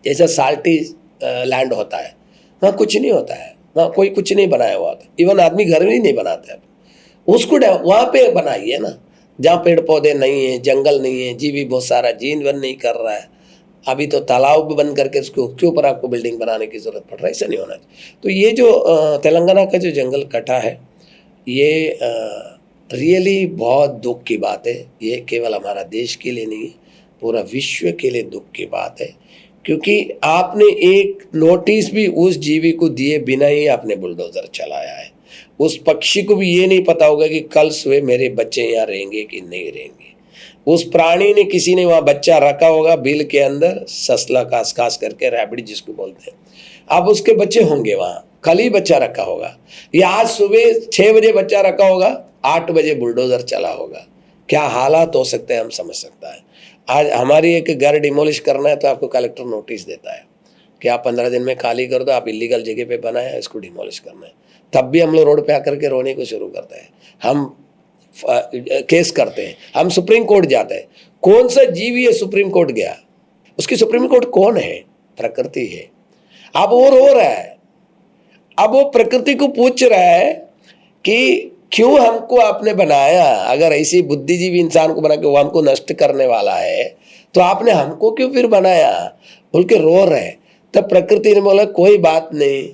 जैसा साल्टी लैंड होता है, वहाँ कुछ नहीं होता है, वहाँ कोई कुछ नहीं बनाया हुआ था, इवन आदमी घर में ही नहीं बनाता है। उसको वहाँ पे बनाइए ना, जहाँ पेड़ पौधे नहीं है, जंगल नहीं है, जीवी बहुत सारा जीवन नहीं कर रहा है। अभी तो तालाब भी बंद करके उसके ऊपर आपको बिल्डिंग बनाने की ज़रूरत पड़ रहा है, ऐसा नहीं होना चाहिए। तो ये जो तेलंगाना का जो जंगल कटा है, ये रियली बहुत दुख की बात है। ये केवल हमारा देश के लिए नहीं, पूरा विश्व के लिए दुख की बात है, क्योंकि आपने एक नोटिस भी उस जीवी को दिए बिना ही आपने बुलडोज़र चलाया है। उस पक्षी को भी ये नहीं पता होगा कि कल सुबह मेरे बच्चे यहाँ रहेंगे कि नहीं रहेंगे। उस प्राणी ने किसी ने वहाँ बच्चा रखा होगा बिल के अंदर, ससला खास खास करके, रैबिट जिसको बोलते हैं। अब उसके बच्चे होंगे वहाँ, कल ही बच्चा रखा होगा, या आज सुबह 6 बजे बच्चा रखा होगा, 8 बजे बुलडोजर चला होगा। क्या हालात हो सकते हैं हम समझ सकता है। आज हमारी एक घर डिमोलिश करना है तो आपको कलेक्टर नोटिस देता है कि आप 15 दिन में खाली कर दो, आप इलीगल जगह पे बनाए हैं, इसको डिमोलिश करना है। तब भी हम लोग रोड पे आकर के रोने को शुरू करते हैं, हम केस करते हैं, हम सुप्रीम कोर्ट जाते हैं। कौन सा जीव ये सुप्रीम कोर्ट गया? उसकी सुप्रीम कोर्ट कौन है? प्रकृति है। अब वो रो रहा है, अब वो प्रकृति को पूछ रहा है कि क्यों हमको आपने बनाया? अगर ऐसी बुद्धिजीवी इंसान को बना के वो हमको नष्ट करने वाला है तो आपने हमको क्यों फिर बनाया? बोल के रो रहे। तब प्रकृति ने बोला कोई बात नहीं,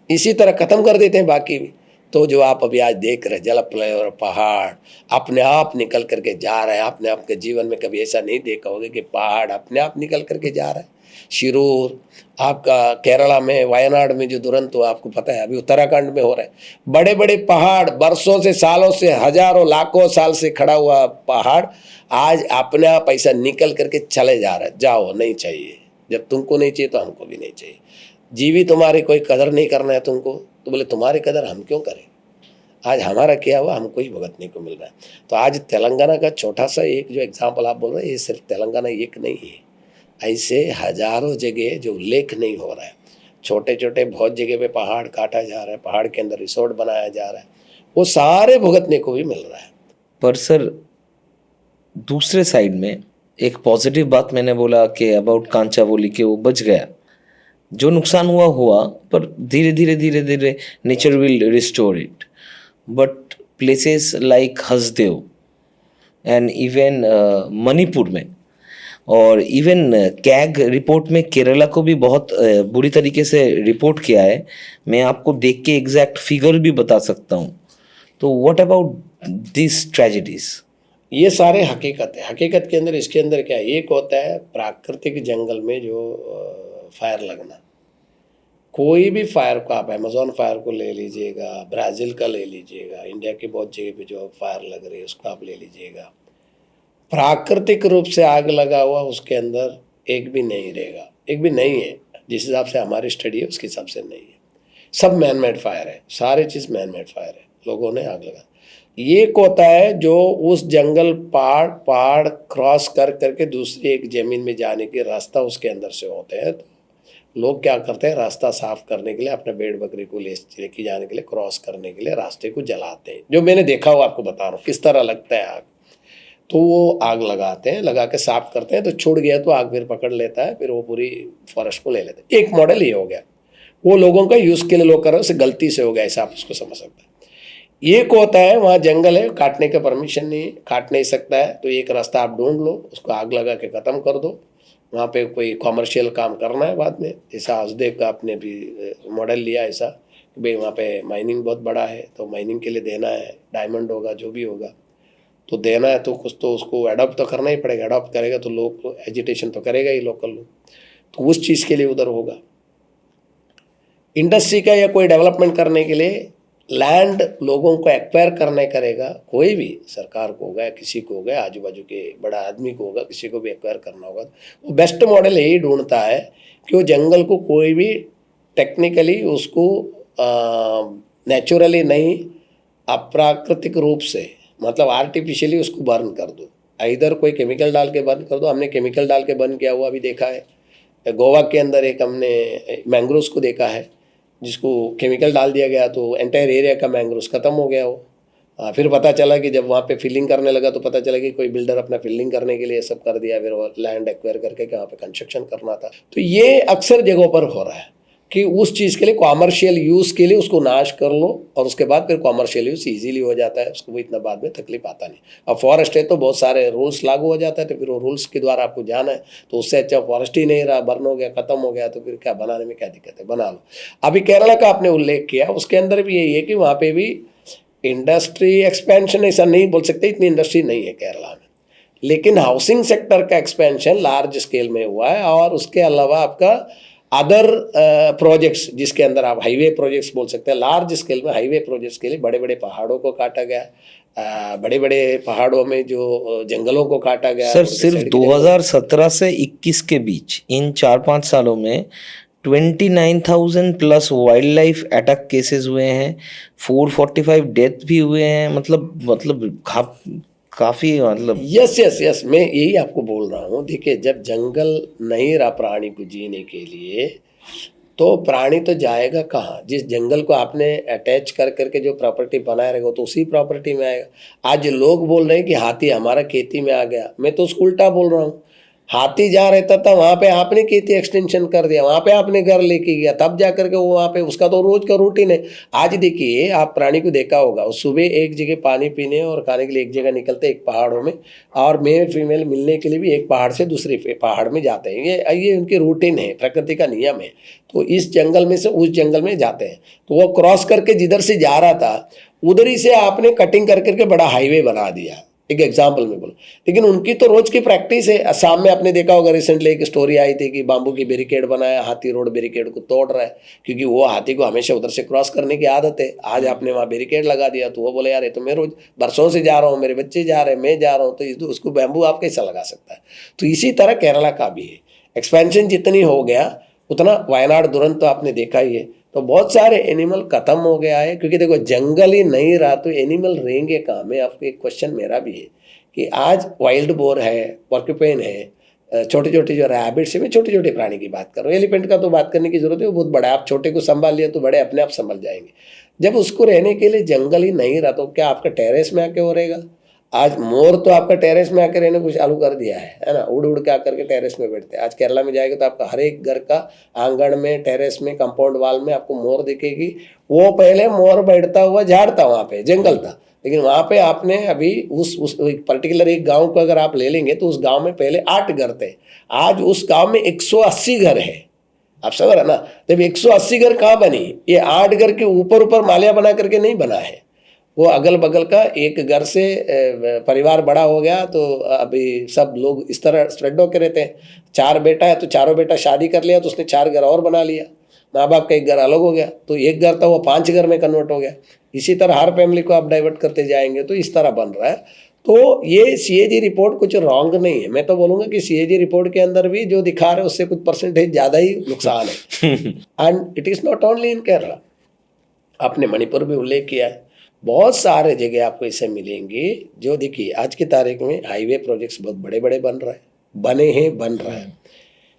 इसी तरह खत्म कर देते हैं बाकी भी। तो जो आप अभी आज देख रहे जल प्रलय और पहाड़ अपने आप निकल करके जा रहे हैं, आपने आपके जीवन में कभी ऐसा नहीं देखा होगा कि पहाड़ अपने आप निकल करके जा रहा है। शिरूर, आपका केरला में, वायनाड में जो दुरंत हुआ आपको पता है, अभी उत्तराखंड में हो रहा है। बड़े बड़े पहाड़, बरसों से, सालों से, हजारों लाखों साल से खड़ा हुआ पहाड़ आज अपने आप ऐसा निकल करके चले जा रहा है। जाओ, नहीं चाहिए। जब तुमको नहीं चाहिए तो हमको भी नहीं चाहिए। जीवी तुम्हारी कोई कदर नहीं करना है तुमको, तो बोले तुम्हारी कदर हम क्यों करें? आज हमारा किया हुआ हमको ही भुगतने को मिल रहा है। तो आज तेलंगाना का छोटा सा एक जो एग्जाम्पल आप बोल रहे हैं, ये सिर्फ तेलंगाना एक नहीं है, ऐसे हजारों जगह जो उल्लेख नहीं हो रहा है। छोटे छोटे बहुत जगह पे पहाड़ काटा जा रहा है, पहाड़ के अंदर रिसोर्ट बनाया जा रहा है, वो सारे भुगतने को भी मिल रहा है। पर सर दूसरे साइड में एक पॉजिटिव बात मैंने बोला कि अबाउट कांचावोली के वो बच गया, जो नुकसान हुआ हुआ, पर धीरे धीरे nature will restore it. But places like Hasdeo and even Manipur में, और इवन कैग रिपोर्ट में केरला को भी बहुत बुरी तरीके से रिपोर्ट किया है। मैं आपको देख के एग्जैक्ट फिगर भी बता सकता हूँ। तो व्हाट अबाउट दिस ट्रेजेडीज? ये सारे हकीकत है। हकीकत के अंदर इसके अंदर क्या है, एक होता है प्राकृतिक जंगल में जो फायर लगना। कोई भी फायर को, आप अमेजोन फायर को ले लीजिएगा, ब्राज़ील का ले लीजिएगा, इंडिया की बहुत जगह पे जो फायर लग रही है उसको आप ले लीजिएगा, प्राकृतिक रूप से आग लगा हुआ उसके अंदर एक भी नहीं रहेगा, एक भी नहीं है। जिस हिसाब से हमारी स्टडी है उसके हिसाब से नहीं है। सब मैन मेड फायर है, सारी चीज़ मैन मेड फायर है, लोगों ने आग लगा। ये होता है जो उस जंगल पहाड़ क्रॉस कर करके दूसरी एक जमीन में जाने के रास्ता उसके अंदर से होते हैं। तो लोग क्या करते हैं, रास्ता साफ करने के लिए, अपने भेड़ बकरी को लेके जाने के लिए, क्रॉस करने के लिए रास्ते को जलाते हैं। जो मैंने देखा हुआ आपको बता रहा हूँ किस तरह लगता है आग। तो वो आग लगाते हैं, लगा के साफ करते हैं, तो छूट गया तो आग फिर पकड़ लेता है, फिर वो पूरी फॉरेस्ट को ले लेते हैं। एक मॉडल ये हो गया, वो लोगों का यूज़ के लिए लोग कर रहे हैं, उसे गलती से हो गया, ऐसा आप उसको समझ सकते हैं। एक होता है वहाँ जंगल है, काटने का परमिशन नहीं है, काट नहीं सकता है, तो एक रास्ता आप ढूंढ लो, उसको आग लगा के ख़त्म कर दो। वहाँ पे कोई कॉमर्शियल काम करना है बाद में, जैसा हसदेव का आपने भी मॉडल लिया ऐसा कि भाई वहाँ पे माइनिंग बहुत बड़ा है, तो माइनिंग के लिए देना है, डायमंड होगा जो भी होगा तो देना है, तो कुछ तो उसको अडॉप्ट तो करना ही पड़ेगा। अडॉप्ट करेगा तो लोग एजिटेशन तो करेगा ही, लोकल लोग, तो उस चीज़ के लिए उधर होगा। इंडस्ट्री का या कोई डेवलपमेंट करने के लिए लैंड लोगों को एक्वायर करने करेगा, कोई भी सरकार को होगा, किसी को होगा, आजू बाजू के बड़ा आदमी को होगा, किसी को भी एक्वायर करना होगा, वो बेस्ट मॉडल यही ढूंढता है कि वो जंगल को कोई भी टेक्निकली उसको नेचुरली नहीं, अप्राकृतिक रूप से, मतलब आर्टिफिशियली उसको बर्न कर दो। इधर कोई केमिकल डाल के बर्न कर दो। हमने केमिकल डाल के बर्न किया हुआ भी देखा है। गोवा के अंदर एक हमने मैंग्रोव्स को देखा है जिसको केमिकल डाल दिया गया तो एंटायर एरिया का मैंग्रोव्स ख़त्म हो गया वो। फिर पता चला कि जब वहाँ पे फिलिंग करने लगा तो पता चला कि कोई बिल्डर अपना फिलिंग करने के लिए सब कर दिया, फिर वो लैंड एक्वायर करके वहाँ पे कंस्ट्रक्शन करना था। तो ये अक्सर जगहों पर हो रहा है कि उस चीज़ के लिए कॉमर्शियल यूज़ के लिए उसको नाश कर लो और उसके बाद फिर कॉमर्शियल यूज़ इजीली हो जाता है, उसको भी इतना बाद में तकलीफ आता नहीं। अब फॉरेस्ट है तो बहुत सारे रूल्स लागू हो जाता है, तो फिर वो रूल्स के द्वारा आपको जाना है, तो उससे अच्छा फॉरेस्ट ही नहीं रहा, बर्न हो गया, खत्म हो गया, तो फिर क्या बनाने में क्या दिक्कत है, बना लो। अभी केरला का आपने उल्लेख किया, उसके अंदर भी यही है कि वहाँ पे भी इंडस्ट्री एक्सपेंशन ऐसा नहीं बोल सकते, इतनी इंडस्ट्री नहीं है केरला में, लेकिन हाउसिंग सेक्टर का एक्सपेंशन लार्ज स्केल में हुआ है। और उसके अलावा आपका अदर प्रोजेक्ट्स जिसके अंदर आप हाईवे प्रोजेक्ट्स बोल सकते हैं, लार्ज स्केल में हाईवे प्रोजेक्ट्स के लिए बड़े बड़े पहाड़ों को काटा गया, बड़े बड़े पहाड़ों में जो जंगलों को काटा गया। सर रोड की सिर्फ साइड के जंगल। 2017 से 21 के बीच इन 4-5 सालों में 29,000 plus wild life attack cases हुए हैं, 445 डेथ भी हुए हैं। मतलब काफी मतलब यस यस यस, मैं यही आपको बोल रहा हूँ। देखिए, जब जंगल नहीं रहा प्राणी को जीने के लिए, तो प्राणी तो जाएगा कहाँ? जिस जंगल को आपने अटैच कर करके जो प्रॉपर्टी बनाए रहेगा, तो उसी प्रॉपर्टी में आएगा। आज लोग बोल रहे हैं कि हाथी हमारा खेती में आ गया, मैं तो उसको उल्टा बोल रहा हूँ। हाथी जहाँ रहता था वहाँ पे आपने खेती एक्सटेंशन कर दिया, वहाँ पे आपने घर लेके गया, तब जा करके वो वहाँ पे उसका तो रोज का रूटीन है। आज देखिए, आप प्राणी को देखा होगा, वो सुबह एक जगह पानी पीने और खाने के लिए एक जगह निकलते हैं, एक पहाड़ों में, और मेल फीमेल मिलने के लिए भी एक पहाड़ से दूसरे पहाड़ में जाते हैं। ये उनकी रूटीन है, प्रकृति का नियम है। तो इस जंगल में से उस जंगल में जाते हैं, तो वो क्रॉस करके जिधर से जा रहा था उधर ही से आपने कटिंग कर करके बड़ा हाईवे बना दिया, एक एग्जाम्पल में बोलो। लेकिन उनकी तो रोज की प्रैक्टिस है। असम में आपने देखा होगा, रिसेंटली एक स्टोरी आई थी कि बाम्बू की बैरिकेड बनाया, हाथी रोड बैरिकेड को तोड़ रहा है, क्योंकि वो हाथी को हमेशा उधर से क्रॉस करने की आदत है। आज आपने वहाँ बैरिकेड लगा दिया, तो वो बोले यार ये तो मैं रोज बरसों से जा रहा हूँ, मेरे बच्चे जा रहे हैं, मैं जा रहा हूँ, तो उसको बैम्बू आप कैसा लगा सकता है? तो इसी तरह केरला का भी है। एक्सपेंशन जितनी हो गया उतना वायनाड दुरंत तो आपने देखा ही है। तो बहुत सारे एनिमल खत्म हो गया है, क्योंकि देखो जंगल ही नहीं रहा तो एनिमल रहेंगे कहाँ? में आपको एक क्वेश्चन मेरा भी है कि आज वाइल्ड बोर है, पोर्क्यूपेन है, छोटे छोटे जो रैबिट्स है, मैं छोटे छोटे प्राणी की बात कर रहा हूँ। एलिफेंट का तो बात करने की जरूरत है, वो बहुत बड़ा है। आप छोटे को संभाल लिया तो बड़े अपने आप संभल जाएंगे। जब उसको रहने के लिए जंगल ही नहीं रहा, तो क्या आपका टेरेस में आके वो रहेगा? आज मोर तो आपका टेरेस में आकर रहने को चालू कर दिया है ना, उड़ उड़ के आकर के टेरेस में बैठते हैं। आज केरला में जाएगा तो आपका हर एक घर का आंगन में, टेरेस में, कंपाउंड वाल में आपको मोर दिखेगी। वो पहले मोर बैठता हुआ झाड़ था, वहाँ पे जंगल था, लेकिन वहाँ पे आपने अभी उस पर्टिकुलर एक गांव को अगर आप ले लेंगे तो उस गांव में पहले 8 घर थे, आज उस गांव में 180 घर है। आप समझ रहे ना? जब 180 घर कहाँ बनी? ये 8 घर के ऊपर ऊपर मालिया बना करके नहीं बना है। वो अगल बगल का एक घर से परिवार बड़ा हो गया, तो अभी सब लोग इस तरह स्प्रेड होकर रहते हैं। 4 बेटा है तो चारों बेटा शादी कर लिया, तो उसने 4 घर और बना लिया। माँ बाप का एक घर अलग हो गया, तो एक घर था वो 5 घर में कन्वर्ट हो गया। इसी तरह हर फैमिली को आप डाइवर्ट करते जाएंगे तो इस तरह बन रहा है। तो ये सीएजी रिपोर्ट कुछ रॉन्ग नहीं है। मैं तो बोलूँगा कि सीएजी रिपोर्ट के अंदर भी जो दिखा रहे हैं उससे कुछ परसेंटेज ज़्यादा ही नुकसान है। And it is not only in Kerala, आपने मणिपुर भी उल्लेख किया है। बहुत सारे जगह आपको इसे मिलेंगे जो, देखिए आज की तारीख में हाईवे प्रोजेक्ट्स बहुत बड़े बड़े बन रहे हैं, बने हैं, बन रहे हैं।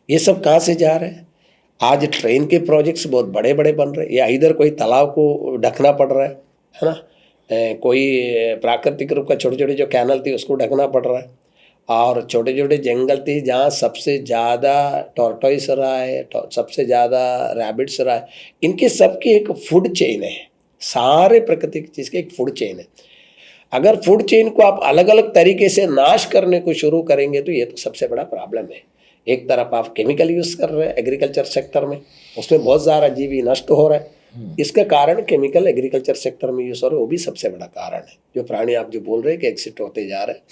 ये सब कहाँ से जा रहे हैं? आज ट्रेन के प्रोजेक्ट्स बहुत बड़े बड़े बन रहे हैं, या इधर कोई तालाब को ढकना पड़ रहा है ना, कोई प्राकृतिक रूप का छोटे छोटे जो कैनल थी उसको ढकना पड़ रहा है, और छोटे छोटे जंगल थी जहाँ सबसे ज़्यादा टॉर्टोइस रहा है, सबसे ज़्यादा रैबिट्स रहा है। इनके सबकी एक फूड चेन है, सारे प्राकृतिक चीज़ के एक फूड चेन है। अगर फूड चेन को आप अलग अलग तरीके से नाश करने को शुरू करेंगे तो ये तो सबसे बड़ा प्रॉब्लम है। एक तरफ आप केमिकल यूज़ कर रहे हैं एग्रीकल्चर सेक्टर में, उसमें बहुत सारा जीवी नष्ट हो रहा है। इसका कारण केमिकल एग्रीकल्चर सेक्टर में यूज़ हो रहा है, वो भी सबसे बड़ा कारण है। जो प्राणी आप जो बोल रहे हैं कि एक्सिट होते जा रहे हैं,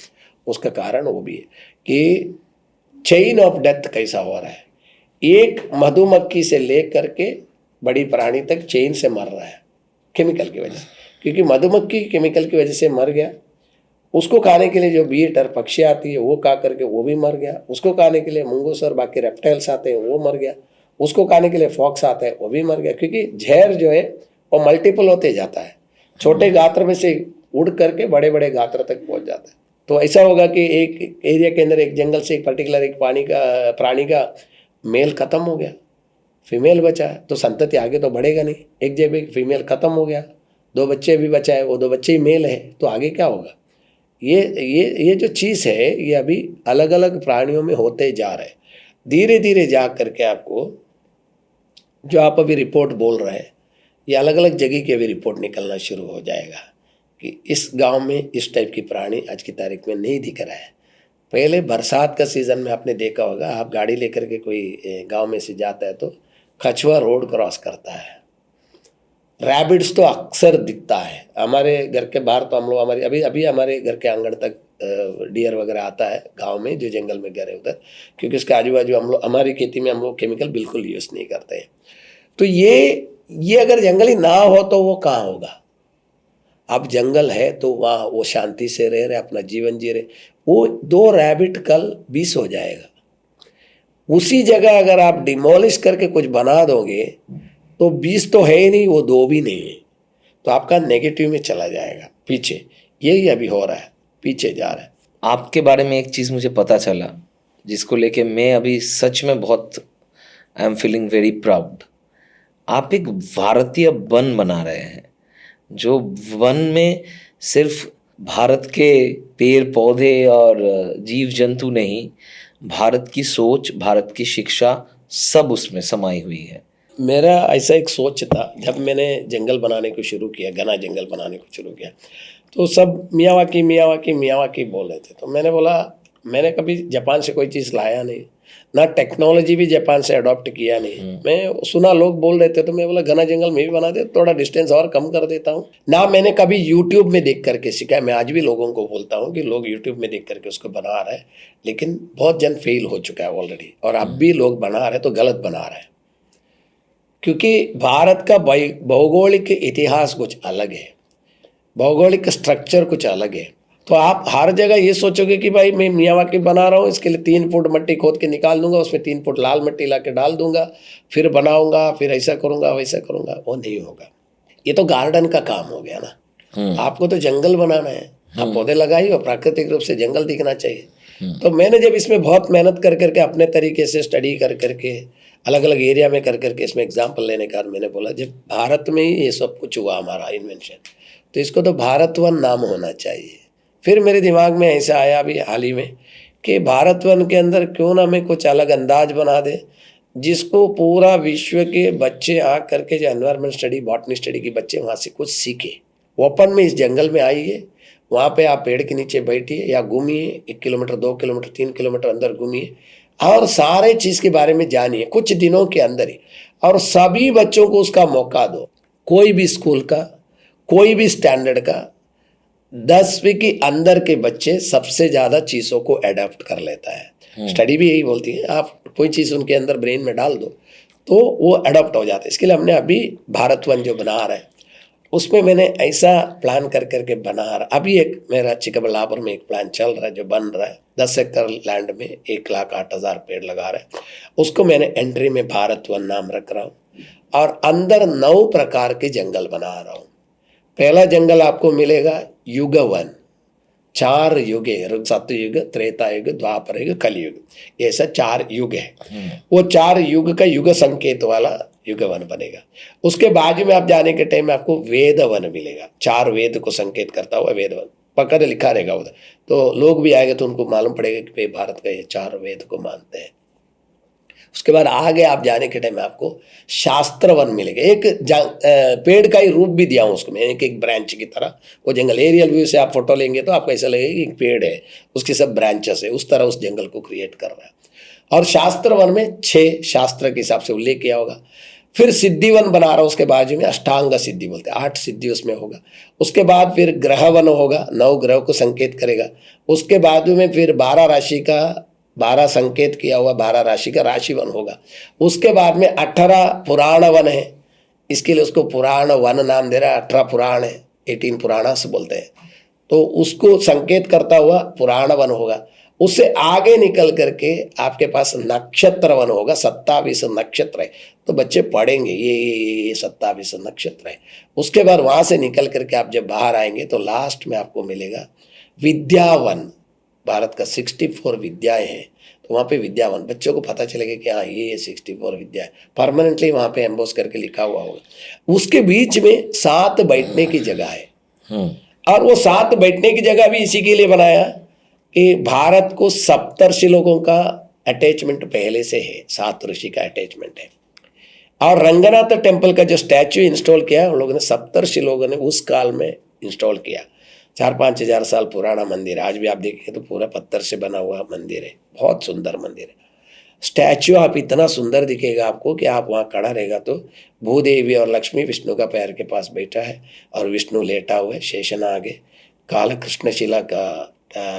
उसका कारण वो भी है कि चेन ऑफ डेथ कैसा हो रहा है। एक मधुमक्खी से लेकर के बड़ी प्राणी तक चेन से मर रहा है केमिकल की वजह से, क्योंकि मधुमक्खी केमिकल की वजह से मर गया। उसको खाने के लिए जो बी ईटर पक्षी आती है वो खा करके वो भी मर गया। उसको खाने के लिए मुंगूस और बाकी रेप्टाइल्स आते हैं वो मर गया। उसको खाने के लिए फॉक्स आता है वो भी मर गया, क्योंकि जहर जो है वो मल्टीपल होते जाता है, छोटे गात्र में से उड़ करके बड़े बड़े गात्र तक पहुंच जाता है। तो ऐसा होगा कि एक एरिया के अंदर एक जंगल से एक पर्टिकुलर एक प्राणी का मेल खत्म हो गया, फीमेल बचा है, तो संतति आगे तो बढ़ेगा नहीं। एक जब फीमेल खत्म हो गया, 2 बच्चे भी बचाए, वो 2 बच्चे ही मेल है, तो आगे क्या होगा? ये जो चीज़ है ये अभी अलग अलग प्राणियों में होते जा रहे हैं। धीरे धीरे जा करके आपको जो आप अभी रिपोर्ट बोल रहे हैं, ये अलग अलग जगह की अभी रिपोर्ट निकलना शुरू हो जाएगा कि इस गांव में इस टाइप की प्राणी आज की तारीख में नहीं दिख रहा है। पहले बरसात का सीज़न में आपने देखा होगा, आप गाड़ी लेकर के कोई गांव में से जाता है तो कछुआ रोड क्रॉस करता है। रैबिट्स तो अक्सर दिखता है हमारे घर के बाहर, तो हम लोग हमारे अभी हमारे घर के आंगन तक डियर वगैरह आता है गांव में, जो जंगल में घर है उधर, क्योंकि उसके आजू बाजू हम लोग हमारी खेती में हम लोग केमिकल बिल्कुल यूज़ नहीं करते हैं। तो ये अगर जंगल ही ना हो तो वो कहाँ होगा? अब जंगल है तो वहाँ वो शांति से रह रहे, अपना जीवन जी रहे। वो 2 रैबिट कल 20 हो जाएगा। उसी जगह अगर आप डिमोलिश करके कुछ बना दोगे तो 20 तो है ही नहीं, वो 2 भी नहीं है, तो आपका नेगेटिव में चला जाएगा पीछे। यही अभी हो रहा है, पीछे जा रहा है। आपके बारे में एक चीज़ मुझे पता चला जिसको लेके मैं अभी सच में बहुत I am feeling very proud. आप एक भारतीय वन बना रहे हैं, जो वन में सिर्फ भारत के पेड़ पौधे और जीव जंतु नहीं, भारत की सोच, भारत की शिक्षा सब उसमें समाई हुई है। मेरा ऐसा एक सोच था जब मैंने जंगल बनाने को शुरू किया, घना जंगल बनाने को शुरू किया, तो सब मियावाकी मियावाकी मियावाकी बोल रहे थे। तो मैंने बोला मैंने कभी जापान से कोई चीज़ लाया नहीं, ना टेक्नोलॉजी भी जापान से अडॉप्ट किया नहीं। मैं सुना लोग बोल रहे थे तो मैं बोला घना जंगल में भी बना दे, थोड़ा डिस्टेंस और कम कर देता हूँ। ना मैंने कभी यूट्यूब में देख करके सीखा है। मैं आज भी लोगों को बोलता हूँ कि लोग यूट्यूब में देख करके उसको बना रहे हैं, लेकिन बहुत जन फेल हो चुका है ऑलरेडी, और अब भी लोग बना रहे तो गलत बना रहे हैं। क्योंकि भारत का भौगोलिक इतिहास कुछ अलग है, भौगोलिक स्ट्रक्चर कुछ अलग है। तो आप हर जगह ये सोचोगे कि भाई मैं मियावाकी बना रहा हूँ, इसके लिए 3 फुट मट्टी खोद के निकाल दूंगा, उसमें 3 फुट लाल मट्टी ला के डाल दूंगा, फिर बनाऊंगा, फिर ऐसा करूंगा वैसा करूंगा, वो नहीं होगा। ये तो गार्डन का काम हो गया ना। आपको तो जंगल बनाना है, आप पौधे लगाइए और प्राकृतिक रूप से जंगल दिखना चाहिए। तो मैंने जब इसमें बहुत मेहनत कर करके अपने तरीके से स्टडी कर करके अलग अलग एरिया में कर करके इसमें एग्जाम्पल लेने का मैंने बोला जब भारत में ही ये सब कुछ हुआ हमारा इन्वेंशन, तो इसको तो भारत वन नाम होना चाहिए। फिर मेरे दिमाग में ऐसा आया अभी हाल ही में कि भारत वन के अंदर क्यों ना मैं कुछ अलग अंदाज बना दे जिसको पूरा विश्व के बच्चे आ करके, जो एनवायरमेंट स्टडी बॉटनी स्टडी के बच्चे वहाँ से कुछ सीखे। ओपन में इस जंगल में आइए, वहाँ पे आप पेड़ के नीचे बैठिए या घूमिए, 1 किलोमीटर 2 किलोमीटर 3 किलोमीटर अंदर घूमिए और सारे चीज़ के बारे में जानिए कुछ दिनों के अंदर ही, और सभी बच्चों को उसका मौका दो। कोई भी स्कूल का, कोई भी स्टैंडर्ड का 10वीं के अंदर के बच्चे सबसे ज़्यादा चीज़ों को एडाप्ट कर लेता है। स्टडी भी यही बोलती है, आप कोई चीज़ उनके अंदर ब्रेन में डाल दो तो वो अडॉप्ट हो जाते हैं। इसके लिए हमने अभी भारत वन जो बना रहा है उसमें मैंने ऐसा प्लान कर करके बना रहा। अभी एक मेरा चिकबल्लापुर में एक प्लान चल रहा है जो बन रहा है, 10 एकड़ लैंड में 1,08,000 पेड़ लगा रहे हैं। उसको मैंने एंट्री में भारत वन नाम रख रहा हूँ और अंदर 9 प्रकार के जंगल बना रहा हूँ। पहला जंगल आपको मिलेगा युग वन, 4 युग है, सतयुग, त्रेता युग, द्वापर युग, कलयुग, ऐसा 4 युग है। वो 4 युग का युग संकेत वाला युग वन बनेगा। उसके बाजू में आप जाने के टाइम में आपको वेद वन मिलेगा, 4 वेद को संकेत करता हुआ वेद वन पकड़ लिखा रहेगा उधर, तो लोग भी आएंगे तो उनको मालूम पड़ेगा कि भाई भारत का ये 4 वेद को मानते हैं। उसके बाद आगे आप जाने के टाइम में आपको शास्त्र वन मिलेगा, एक पेड़ का ही रूप भी दिया हूँ उसको मैं, एक ब्रांच की तरह। वो जंगल एरियल व्यू से आप फोटो लेंगे तो आपको ऐसा लगेगा कि एक पेड़ है, उसके सब ब्रांचेस है, उस तरह उस जंगल को क्रिएट कर रहा है। और शास्त्र वन में 6 शास्त्र के हिसाब से उल्लेख किया होगा। फिर सिद्धि वन बना रहा हूँ, उसके बाजू में अष्टांग सिद्धि बोलते हैं, 8 सिद्धि उसमें होगा। उसके बाद फिर ग्रह वन होगा, 9 ग्रह को संकेत करेगा। उसके बाजू में फिर 12 राशि का, 12 संकेत किया हुआ 12 राशि का राशि वन होगा। उसके बाद में 18 पुराण वन है, इसके लिए उसको पुराण वन नाम दे रहा है। 18 पुराण है, 18 पुराणास बोलते हैं, तो उसको संकेत करता हुआ पुराण वन होगा। उससे आगे निकल करके आपके पास नक्षत्र वन होगा, 27 नक्षत्र है, तो बच्चे पढ़ेंगे ये 27 नक्षत्र है। उसके बाद वहाँ से निकल करके आप जब बाहर आएंगे तो लास्ट में आपको मिलेगा विद्यावन। भारत का 64 विद्याएं हैं, तो वहाँ पे विद्यावन, बच्चों को पता चलेगा कि हाँ ये 64 विद्या है, परमानेंटली वहाँ पे एम्बोस करके लिखा हुआ होगा। उसके बीच में 7 बैठने की जगह है, और वो 7 बैठने की जगह भी इसी के लिए बनाया कि भारत को सप्तर्षि लोगों का अटैचमेंट पहले से है, 7 ऋषि का अटैचमेंट है। और रंगनाथ टेम्पल का जो स्टैच्यू इंस्टॉल किया उन लोगों ने, सप्तर्षि लोगों ने उस काल में इंस्टॉल किया। 4-5 हजार साल पुराना मंदिर है, आज भी आप देखेंगे तो पूरा पत्थर से बना हुआ मंदिर है, बहुत सुंदर मंदिर है। स्टैच्यू आप इतना सुंदर दिखेगा आपको कि आप वहाँ खड़ा रहेगा तो भूदेवी और लक्ष्मी विष्णु का पैर के पास बैठा है और विष्णु लेटा हुआ है, शेषन आगे, काल कृष्णशिला का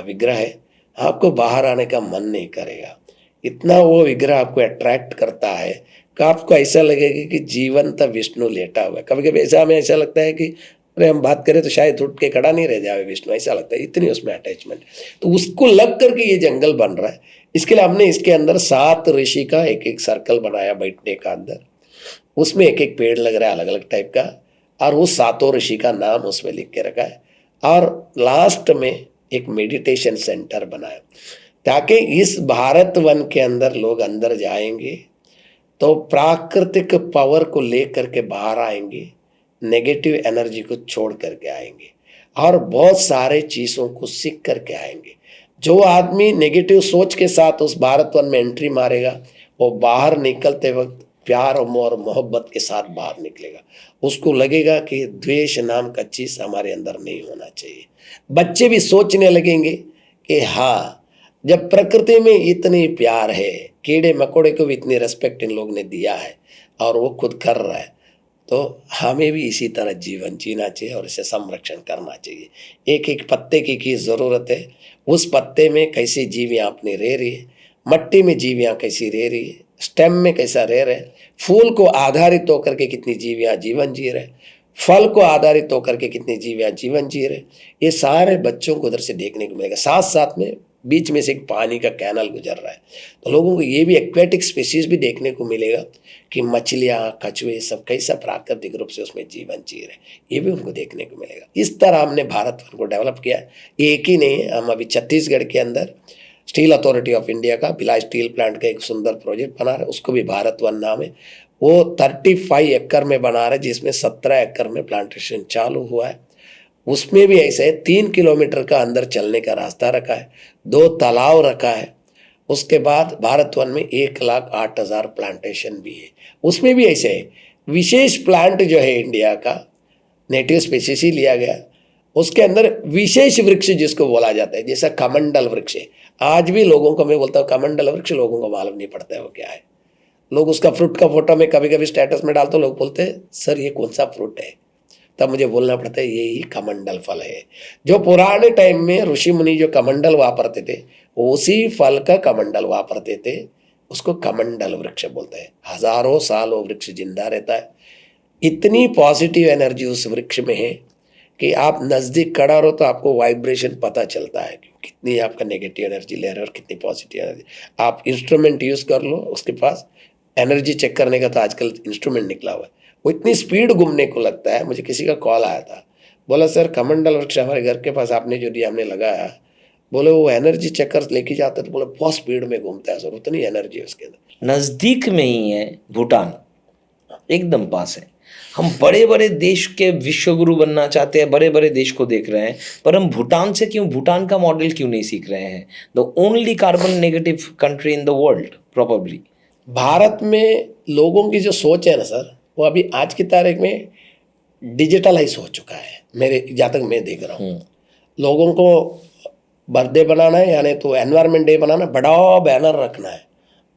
विग्रह है। आपको बाहर आने का मन नहीं करेगा, इतना वो विग्रह आपको अट्रैक्ट करता है कि आपको ऐसा लगेगा कि जीवंत विष्णु लेटा हुआ है। कभी कभी ऐसा हमें ऐसा लगता है कि अरे हम बात करें तो शायद उठ के खड़ा नहीं रह जाए विष्णु, ऐसा लगता है, इतनी उसमें अटैचमेंट। तो उसको लग करके ये जंगल बन रहा है। इसके लिए हमने इसके अंदर 7 ऋषि का एक एक सर्कल बनाया बैठने का अंदर, उसमें एक एक पेड़ लग रहा है अलग अलग टाइप का, और वो 7 ऋषि का नाम उसमें लिख के रखा है। और लास्ट में एक मेडिटेशन सेंटर बनाया, ताकि इस भारत वन के अंदर लोग अंदर जाएंगे तो प्राकृतिक पावर को लेकर के बाहर आएंगे, नेगेटिव एनर्जी को छोड़ करके आएंगे, और बहुत सारे चीज़ों को सीख करके आएंगे। जो आदमी नेगेटिव सोच के साथ उस भारत वन में एंट्री मारेगा, वो बाहर निकलते वक्त प्यार और मोहब्बत के साथ बाहर निकलेगा। उसको लगेगा कि द्वेष नाम का चीज़ हमारे अंदर नहीं होना चाहिए। बच्चे भी सोचने लगेंगे कि हाँ, जब प्रकृति में इतनी प्यार है, कीड़े मकोड़े को भी इतनी रेस्पेक्ट इन लोग ने दिया है और वो खुद कर रहा है, तो हमें भी इसी तरह जीवन जीना चाहिए और इसे संरक्षण करना चाहिए। एक एक पत्ते की ज़रूरत है, उस पत्ते में कैसी जीवियाँ अपनी रह रही है, मट्टी में जीवियाँ कैसी रह रही है, स्टेम में कैसा रह रहे, फूल को आधारित होकर के कितनी जीवियाँ जीवन जी रहे, फल को आधारित होकर के कितनी जीवियाँ जीवन जी रहे, ये सारे बच्चों को उधर से देखने को मिलेगा। साथ साथ में बीच में से एक पानी का कैनल गुजर रहा है, तो लोगों को ये भी एक्वेटिक स्पीशीज भी देखने को मिलेगा कि मछलियाँ, कछुए सब कैसा प्राकृतिक रूप से उसमें जीवन जी रहे, ये भी उनको देखने को मिलेगा। इस तरह हमने भारत वन को डेवलप किया। एक ही नहीं, हम अभी छत्तीसगढ़ के अंदर स्टील अथॉरिटी ऑफ इंडिया का भिलाई स्टील प्लांट का एक सुंदर प्रोजेक्ट बना रहे, उसको भी भारत वन नाम है। वो 35 एकड़ में बना रहे, जिसमें 17 एकड़ में प्लांटेशन चालू हुआ है। उसमें भी ऐसे है, 3 किलोमीटर का अंदर चलने का रास्ता रखा है, 2 तालाब रखा है। उसके बाद भारत वन में 1,08,000 प्लांटेशन भी है। उसमें भी ऐसे है, विशेष प्लांट जो है इंडिया का नेटिव स्पीशीज ही लिया गया, उसके अंदर विशेष वृक्ष जिसको बोला जाता है, जैसा कमंडल वृक्ष है। आज भी लोगों को, मैं बोलता हूँ कमंडल वृक्ष, लोगों को मालूम नहीं पड़ता है वो क्या है। लोग उसका फ्रूट का फोटो में कभी कभी स्टेटस में डालते, लोग बोलते हैं सर ये कौन सा फ्रूट है, तब मुझे बोलना पड़ता है यही कमंडल फल है। जो पुराने टाइम में ऋषि मुनि जो कमंडल वापरते थे, उसी फल का कमंडल वापरते थे, उसको कमंडल वृक्ष बोलते हैं। हजारों साल वो वृक्ष जिंदा रहता है। इतनी पॉजिटिव एनर्जी उस वृक्ष में है कि आप नज़दीक खड़ा रहो तो आपको वाइब्रेशन पता चलता है कि कितनी आपका नेगेटिव एनर्जी ले रहे हो और कितनी पॉजिटिव एनर्जी। आप इंस्ट्रूमेंट यूज़ कर लो, उसके पास एनर्जी चेक करने का तो आजकल इंस्ट्रूमेंट निकला हुआ है, वो इतनी स्पीड घूमने को लगता है। मुझे किसी का कॉल आया था, बोला सर कमंडल वृक्ष हमारे घर के पास आपने जो दिया हमने लगाया, बोले वो एनर्जी चेकर लेके जाते तो बोले बहुत स्पीड में घूमता है सर, उतनी एनर्जी उसके अंदर। नज़दीक में ही है भूटान, एकदम पास है। हम बड़े बड़े देश के विश्वगुरु बनना चाहते हैं, बड़े बड़े देश को देख रहे हैं, पर हम भूटान से क्यों, भूटान का मॉडल क्यों नहीं सीख रहे हैं? The only carbon negative country in the world probably. Bharat में लोगों की जो सोच है ना सर, वो अभी आज की तारीख में डिजिटलाइज हो चुका है। मेरे जहाँ तक मैं देख रहा हूँ, लोगों को बर्थडे बनाना है यानी तो एनवायरनमेंट डे बनाना, बड़ा बैनर रखना है,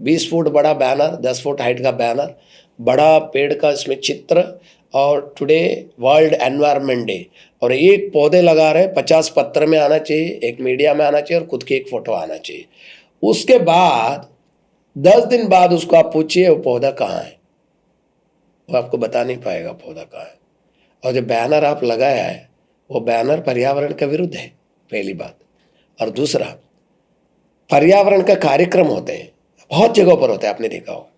20 फुट बड़ा बैनर, 10 फुट हाइट का बैनर, बड़ा पेड़ का इसमें चित्र, और टुडे वर्ल्ड एनवायरनमेंट डे, और एक पौधे लगा रहे, 50 पत्र में आना चाहिए, एक मीडिया में आना चाहिए और खुद की एक फोटो आना चाहिए। उसके बाद 10 दिन बाद उसको आप पूछिए वो पौधा कहाँ है, वो आपको बता नहीं पाएगा पौधा कहाँ है। और जो बैनर आप लगाया है वो बैनर पर्यावरण के विरुद्ध है, पहली बात। और दूसरा, पर्यावरण का कार्यक्रम होते हैं, बहुत जगहों पर होता है, आपने देखा हो।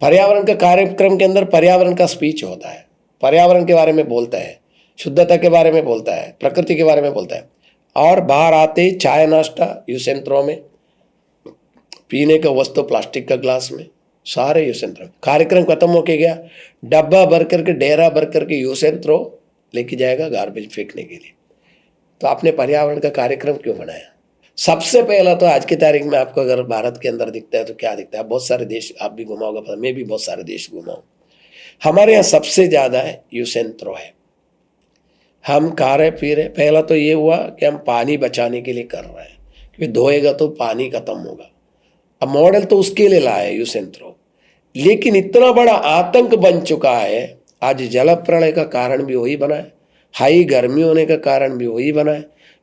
पर्यावरण का कार्यक्रम के अंदर पर्यावरण का स्पीच होता है, पर्यावरण के बारे में बोलता है, शुद्धता के बारे में बोलता है, प्रकृति के बारे में बोलता है। और बाहर आते ही चाय नाश्ता यूसेंत्रो में, पीने का वस्तु प्लास्टिक का ग्लास में, सारे यूसेंत्रो। कार्यक्रम खत्म होके गया, डब्बा भर करके, डेरा भर करके यूसेंत्रो लेके जाएगा गार्बेज फेंकने के लिए। तो आपने पर्यावरण का कार्यक्रम क्यों बनाया? सबसे पहला तो आज की तारीख में आपको अगर भारत के अंदर दिखता है तो क्या दिखता है? बहुत सारे देश आप भी घुमा होगा, मैं भी बहुत सारे देश घुमा हूँ। हमारे यहाँ सबसे ज़्यादा है यूसेंत्रो है। हम खा रहे पी रहे, पहला तो ये हुआ कि हम पानी बचाने के लिए कर रहे हैं, क्योंकि धोएगा तो पानी खत्म होगा। अब मॉडल तो उसके लिए लाया है यूसेंत्रो, लेकिन इतना बड़ा आतंक बन चुका है, आज जल प्रलय का कारण भी वही बना है, हाई गर्मी होने का कारण भी वही बना है,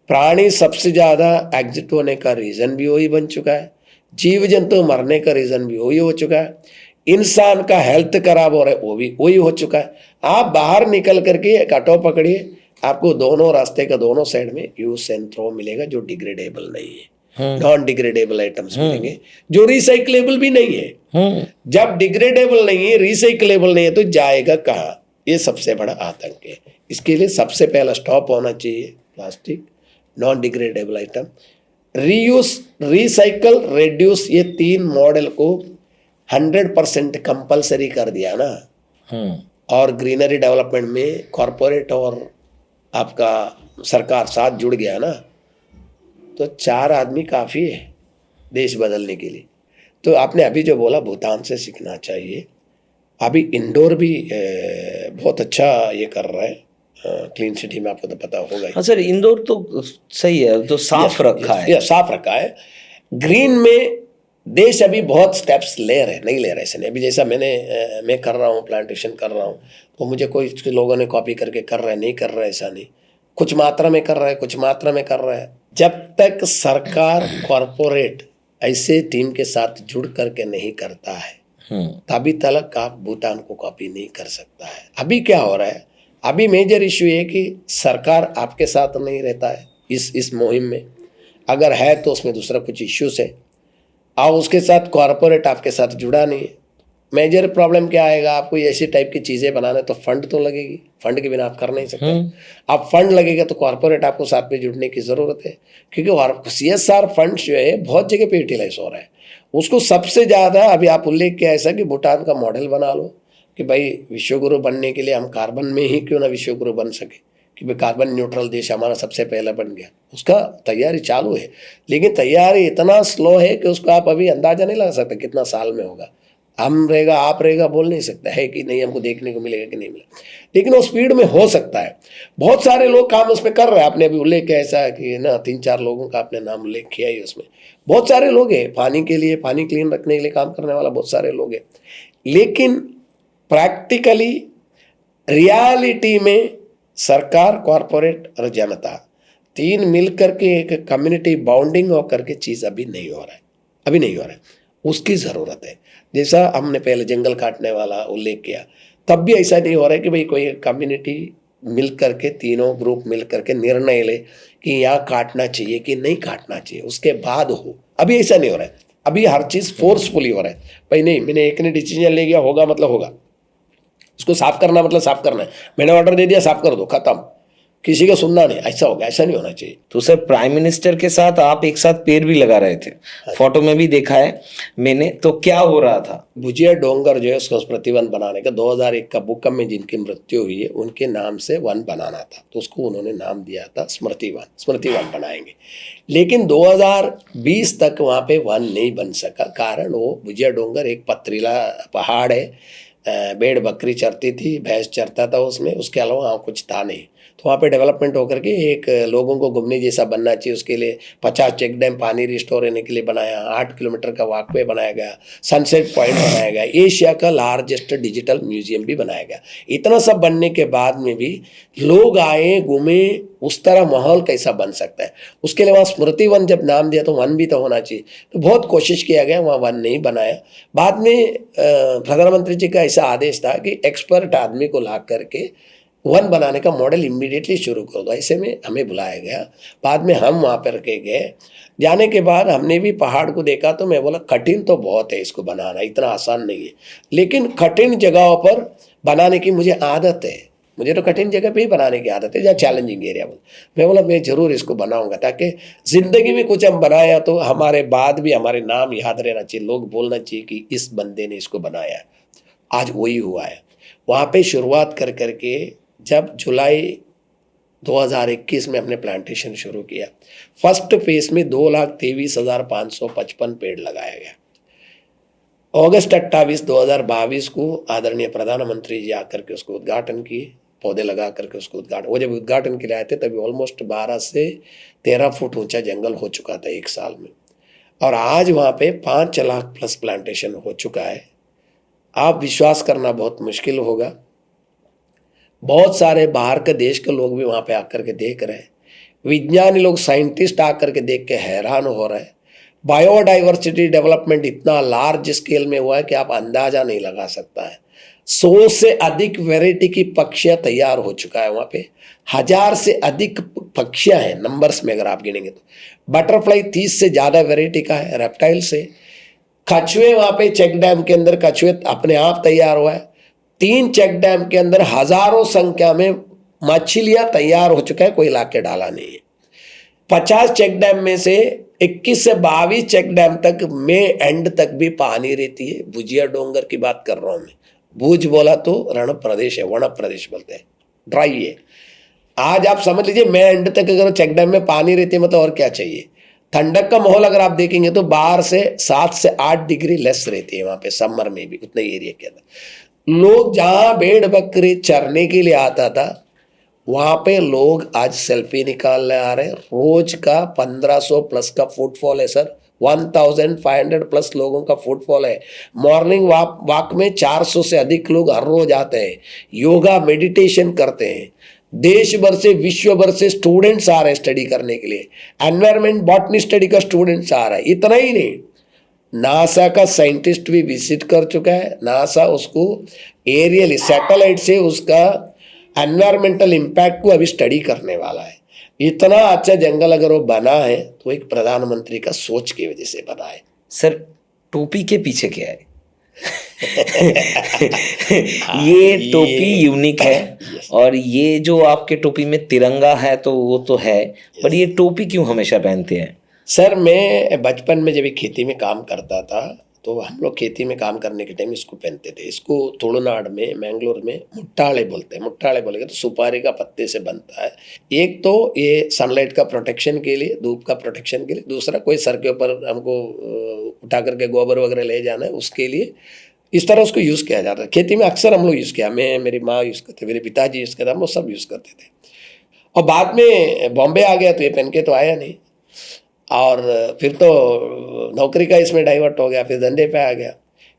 प्राणी सबसे ज़्यादा एग्जिट होने का रीज़न भी वही बन चुका है, जीव जंतु मरने का रीज़न भी वही हो चुका है, इंसान का हेल्थ खराब हो रहा है वो भी वही हो चुका है। आप बाहर निकल करके एक ऑटो पकड़िए, आपको दोनों रास्ते का दोनों साइड में यूज एंड थ्रो मिलेगा जो डिग्रेडेबल नहीं है, नॉन डिग्रेडेबल आइटम्स मिलेंगे जो रिसाइकलेबल भी नहीं है। जब डिग्रेडेबल नहीं है, रिसाइकलेबल नहीं है, तो जाएगा कहाँ? ये सबसे बड़ा आतंक है। इसके लिए सबसे पहला स्टॉप होना चाहिए plastic, non degradable item, reuse, recycle, reduce, ये 3 मॉडल को 100% कंपलसरी कर दिया ना, और ग्रीनरी डेवलपमेंट में कॉरपोरेट और आपका सरकार साथ जुड़ गया ना, तो 4 आदमी काफ़ी है देश बदलने के लिए। तो आपने अभी जो बोला भूटान से सीखना चाहिए। अभी इंदौर भी बहुत अच्छा ये कर रहा है, क्लीन सिटी में, आपको तो पता होगा ही। हाँ सर, इंदौर तो सही है, तो साफ रखा है। साफ रखा है। ग्रीन में देश अभी बहुत स्टेप्स ले रहे, नहीं ले रहे ऐसे नहीं। अभी जैसा मैं कर रहा हूँ, प्लांटेशन कर रहा हूँ, तो मुझे कोई लोगों ने कॉपी करके कर रहा है, नहीं कर रहा है ऐसा नहीं, कुछ मात्रा में कर रहा है, कुछ मात्रा में कर रहा है। जब तक सरकार कॉरपोरेट ऐसे टीम के साथ जुड़ करके नहीं करता है, तभी तक आप भूटान को कॉपी नहीं कर सकता है। अभी क्या हो रहा है, अभी मेजर इश्यू ये कि सरकार आपके साथ नहीं रहता है इस मुहिम में, अगर है तो उसमें दूसरा कुछ इश्यूज है, और उसके साथ कॉरपोरेट आपके साथ जुड़ा नहीं है। मेजर प्रॉब्लम क्या आएगा, आपको ऐसी टाइप की चीज़ें बनाना है तो फंड तो लगेगी, फंड के बिना आप कर नहीं सकते। आप फंड लगेगा तो कॉरपोरेट आपको साथ में जुड़ने की ज़रूरत है, क्योंकि CSR फंड जो है बहुत जगह पे यूटिलाइज हो रहा है। उसको सबसे ज़्यादा अभी आप उल्लेख किया ऐसा कि भूटान का मॉडल बना लो कि भाई विश्वगुरु बनने के लिए हम कार्बन में ही क्यों ना विश्वगुरु बन सके, कि भाई कार्बन न्यूट्रल देश हमारा सबसे पहला बन गया। उसका तैयारी चालू है, लेकिन तैयारी इतना स्लो है कि उसको आप अभी अंदाजा नहीं लगा सकते कितना साल में होगा। हम रहेगा, आप रहेगा, बोल नहीं सकता है कि नहीं, हमको देखने को मिलेगा कि नहीं मिलेगा, लेकिन वो स्पीड में हो सकता है। बहुत सारे लोग काम उसमें कर रहे हैं। आपने अभी उल्लेख किया ऐसा कि ना 3-4 लोगों का आपने नाम उल्लेख किया ही उसमें। बहुत सारे लोग हैं पानी के लिए, पानी क्लीन रखने के लिए काम करने वाला बहुत सारे लोग हैं, लेकिन प्रैक्टिकली रियलिटी में सरकार, कॉरपोरेट और जनता 3 मिल करके एक कम्युनिटी बाउंडिंग होकर के चीज़ अभी नहीं हो रहा है, अभी नहीं हो रहा है। उसकी ज़रूरत है। जैसा हमने पहले जंगल काटने वाला उल्लेख किया, तब भी ऐसा नहीं हो रहा है कि भाई कोई कम्युनिटी मिल करके, तीनों ग्रुप मिल करके निर्णय ले कि यहाँ काटना चाहिए कि नहीं काटना चाहिए, उसके बाद हो। अभी ऐसा नहीं हो रहा है। अभी हर चीज़ फोर्सफुली हो रहा है। भाई नहीं, मैंने एक ने डिसीजन ले गया, होगा मतलब होगा, उसको साफ करना मतलब साफ करना है, मैंने ऑर्डर दे दिया साफ कर दो, खत्म, किसी का सुनना नहीं, ऐसा होगा, ऐसा नहीं होना चाहिए। तो सर प्राइम मिनिस्टर के साथ आप एक साथ पेड़ भी लगा रहे थे, फोटो में भी देखा है मैंने, तो क्या हो रहा था? भुजिया डोंगर जो है उसको प्रतिवन बनाने का 2001 का भूकंप में जिनकी मृत्यु हुई है उनके नाम से वन बनाना था, तो उसको उन्होंने नाम दिया था स्मृति वन बनाएंगे। लेकिन 2020 तक वहाँ पे वन नहीं बन सका, कारण वो भुजिया डोंगर एक पथरीला पहाड़ है, भेड़ बकरी चरती थी, भैंस चरता था उसमें, उसके अलावा वहाँ कुछ था नहीं। तो वहाँ पे डेवलपमेंट होकर के एक लोगों को घूमने जैसा बनना चाहिए, उसके लिए 50 चेक डैम पानी रिस्टोर होने के लिए बनाया, 8 किलोमीटर का वॉकवे बनाया गया, सनसेट पॉइंट बनाया गया, एशिया का लार्जेस्ट डिजिटल म्यूजियम भी बनाया गया। इतना सब बनने के बाद में भी लोग आए, घूमे, उस तरह माहौल कैसा बन सकता है? उसके लिए वहाँ स्मृति वन जब नाम दिया तो वन भी तो होना चाहिए। तो बहुत कोशिश किया गया, वहाँ वन नहीं बनाया। बाद में प्रधानमंत्री जी का ऐसा आदेश था कि एक्सपर्ट आदमी को ला करके वन बनाने का मॉडल इमीडिएटली शुरू कर दो। ऐसे में हमें बुलाया गया, बाद में हम वहाँ पर के गए। जाने के बाद हमने भी पहाड़ को देखा तो मैं बोला कठिन तो बहुत है, इसको बनाना इतना आसान नहीं है, लेकिन कठिन जगहों पर बनाने की मुझे आदत है। मुझे तो कठिन जगह पे ही बनाने की आदत है, जहाँ चैलेंजिंग एरिया बोल। मैं बोला मैं ज़रूर इसको बनाऊंगा, ताकि ज़िंदगी में कुछ हम बनाया तो हमारे बाद भी हमारे नाम याद रहना चाहिए, लोग बोलना चाहिए कि इस बंदे ने इसको बनाया। आज वही हुआ है। वहाँ पे शुरुआत कर करके जब जुलाई 2021 में अपने प्लांटेशन शुरू किया, फर्स्ट फेज में 2,23,555 पेड़ लगाया गया। अगस्त 28, 2022 को आदरणीय प्रधानमंत्री जी आकर के उसको उद्घाटन किए, पौधे लगा करके उसको उद्घाटन। वो जब उद्घाटन के लिए आए थे तभी ऑलमोस्ट 12 से 13 फुट ऊंचा जंगल हो चुका था एक साल में, और आज वहाँ पे 5 लाख प्लस प्लांटेशन हो चुका है। आप विश्वास करना बहुत मुश्किल होगा, बहुत सारे बाहर के देश के लोग भी वहाँ पे आकर के देख रहे हैं, विज्ञानी लोग, साइंटिस्ट आकर के देख के हैरान हो रहे हैं। बायोडाइवर्सिटी डेवलपमेंट इतना लार्ज स्केल में हुआ है कि आप अंदाजा नहीं लगा सकता है। 100 से अधिक वैरायटी की पक्षियां तैयार हो चुका है वहां पे। 1000 से अधिक पक्षियां हैं नंबर्स में अगर आप गिनेंगे तो। बटरफ्लाई 30 से ज्यादा वैरायटी का है। रेप्टाइल से कछुए वहां पे चेक डैम के अंदर कछुए अपने आप तैयार हुआ है। 3 चेक डैम के अंदर हजारों संख्या में मछलियां तैयार हो चुका है, कोई लाके डाला नहीं है। 50 चेक डैम में से 21 से 22 चेक डैम तक में एंड तक भी पानी रहती है। भुजिया डोंगर की बात कर रहा हूं मैं। भुज बोला तो रण प्रदेश है, वन प्रदेश बोलते हैं, ड्राई है। आज आप समझ लीजिए मैं एंड तक अगर चेक डैम में पानी रहती है मतलब और क्या चाहिए। ठंडक का माहौल अगर आप देखेंगे तो बाहर से 7 से 8 डिग्री लेस रहती है वहां पे समर में भी उतने एरिया के अंदर। लोग जहां भेड़ बकरी चरने के लिए आता था वहां पे लोग आज सेल्फी निकालने आ रहे हैं। रोज का 1500 प्लस का फुटफॉल है सर। 1500 प्लस लोगों का फुटफॉल है। मॉर्निंग वॉक में 400 से अधिक लोग हर रोज आते हैं, योगा मेडिटेशन करते हैं। देश भर से विश्व भर से स्टूडेंट्स आ रहे हैं स्टडी करने के लिए। एनवायरमेंट बॉटनी स्टडी का स्टूडेंट्स आ रहा है। इतना ही नहीं, नासा का साइंटिस्ट भी विजिट कर चुका है। नासा उसको एरियली सैटेलाइट से उसका एनवायरमेंटल इम्पैक्ट को अभी स्टडी करने वाला है। इतना अच्छा जंगल अगर वो बना है तो एक प्रधानमंत्री का सोच की वजह से बना है। सर टोपी के पीछे क्या है? ये टोपी यूनिक है। और ये जो आपके टोपी में तिरंगा है तो वो तो है, पर ये टोपी क्यों हमेशा पहनते हैं? सर मैं बचपन में जब खेती में काम करता था तो हम लोग खेती में काम करने के टाइम इसको पहनते थे। इसको तुलुनाड में मैंगलोर में मुट्टाले बोलते हैं। मुट्टाले बोलेंगे तो सुपारी का पत्ते से बनता है। एक तो ये सनलाइट का प्रोटेक्शन के लिए, धूप का प्रोटेक्शन के लिए। दूसरा कोई सर के ऊपर हमको उठा करके गोबर वगैरह ले जाना है उसके लिए इस तरह उसको यूज़ किया जाता है। खेती में अक्सर हम लोग यूज़ किया, मैं मेरी माँ यूज़ करते, मेरे पिताजी यूज़ करते, हम लोग सब यूज़ करते थे। और बाद में बॉम्बे आ गया तो ये पहन के तो आया नहीं। और फिर तो नौकरी का इसमें डाइवर्ट हो गया, फिर धंधे पे आ गया।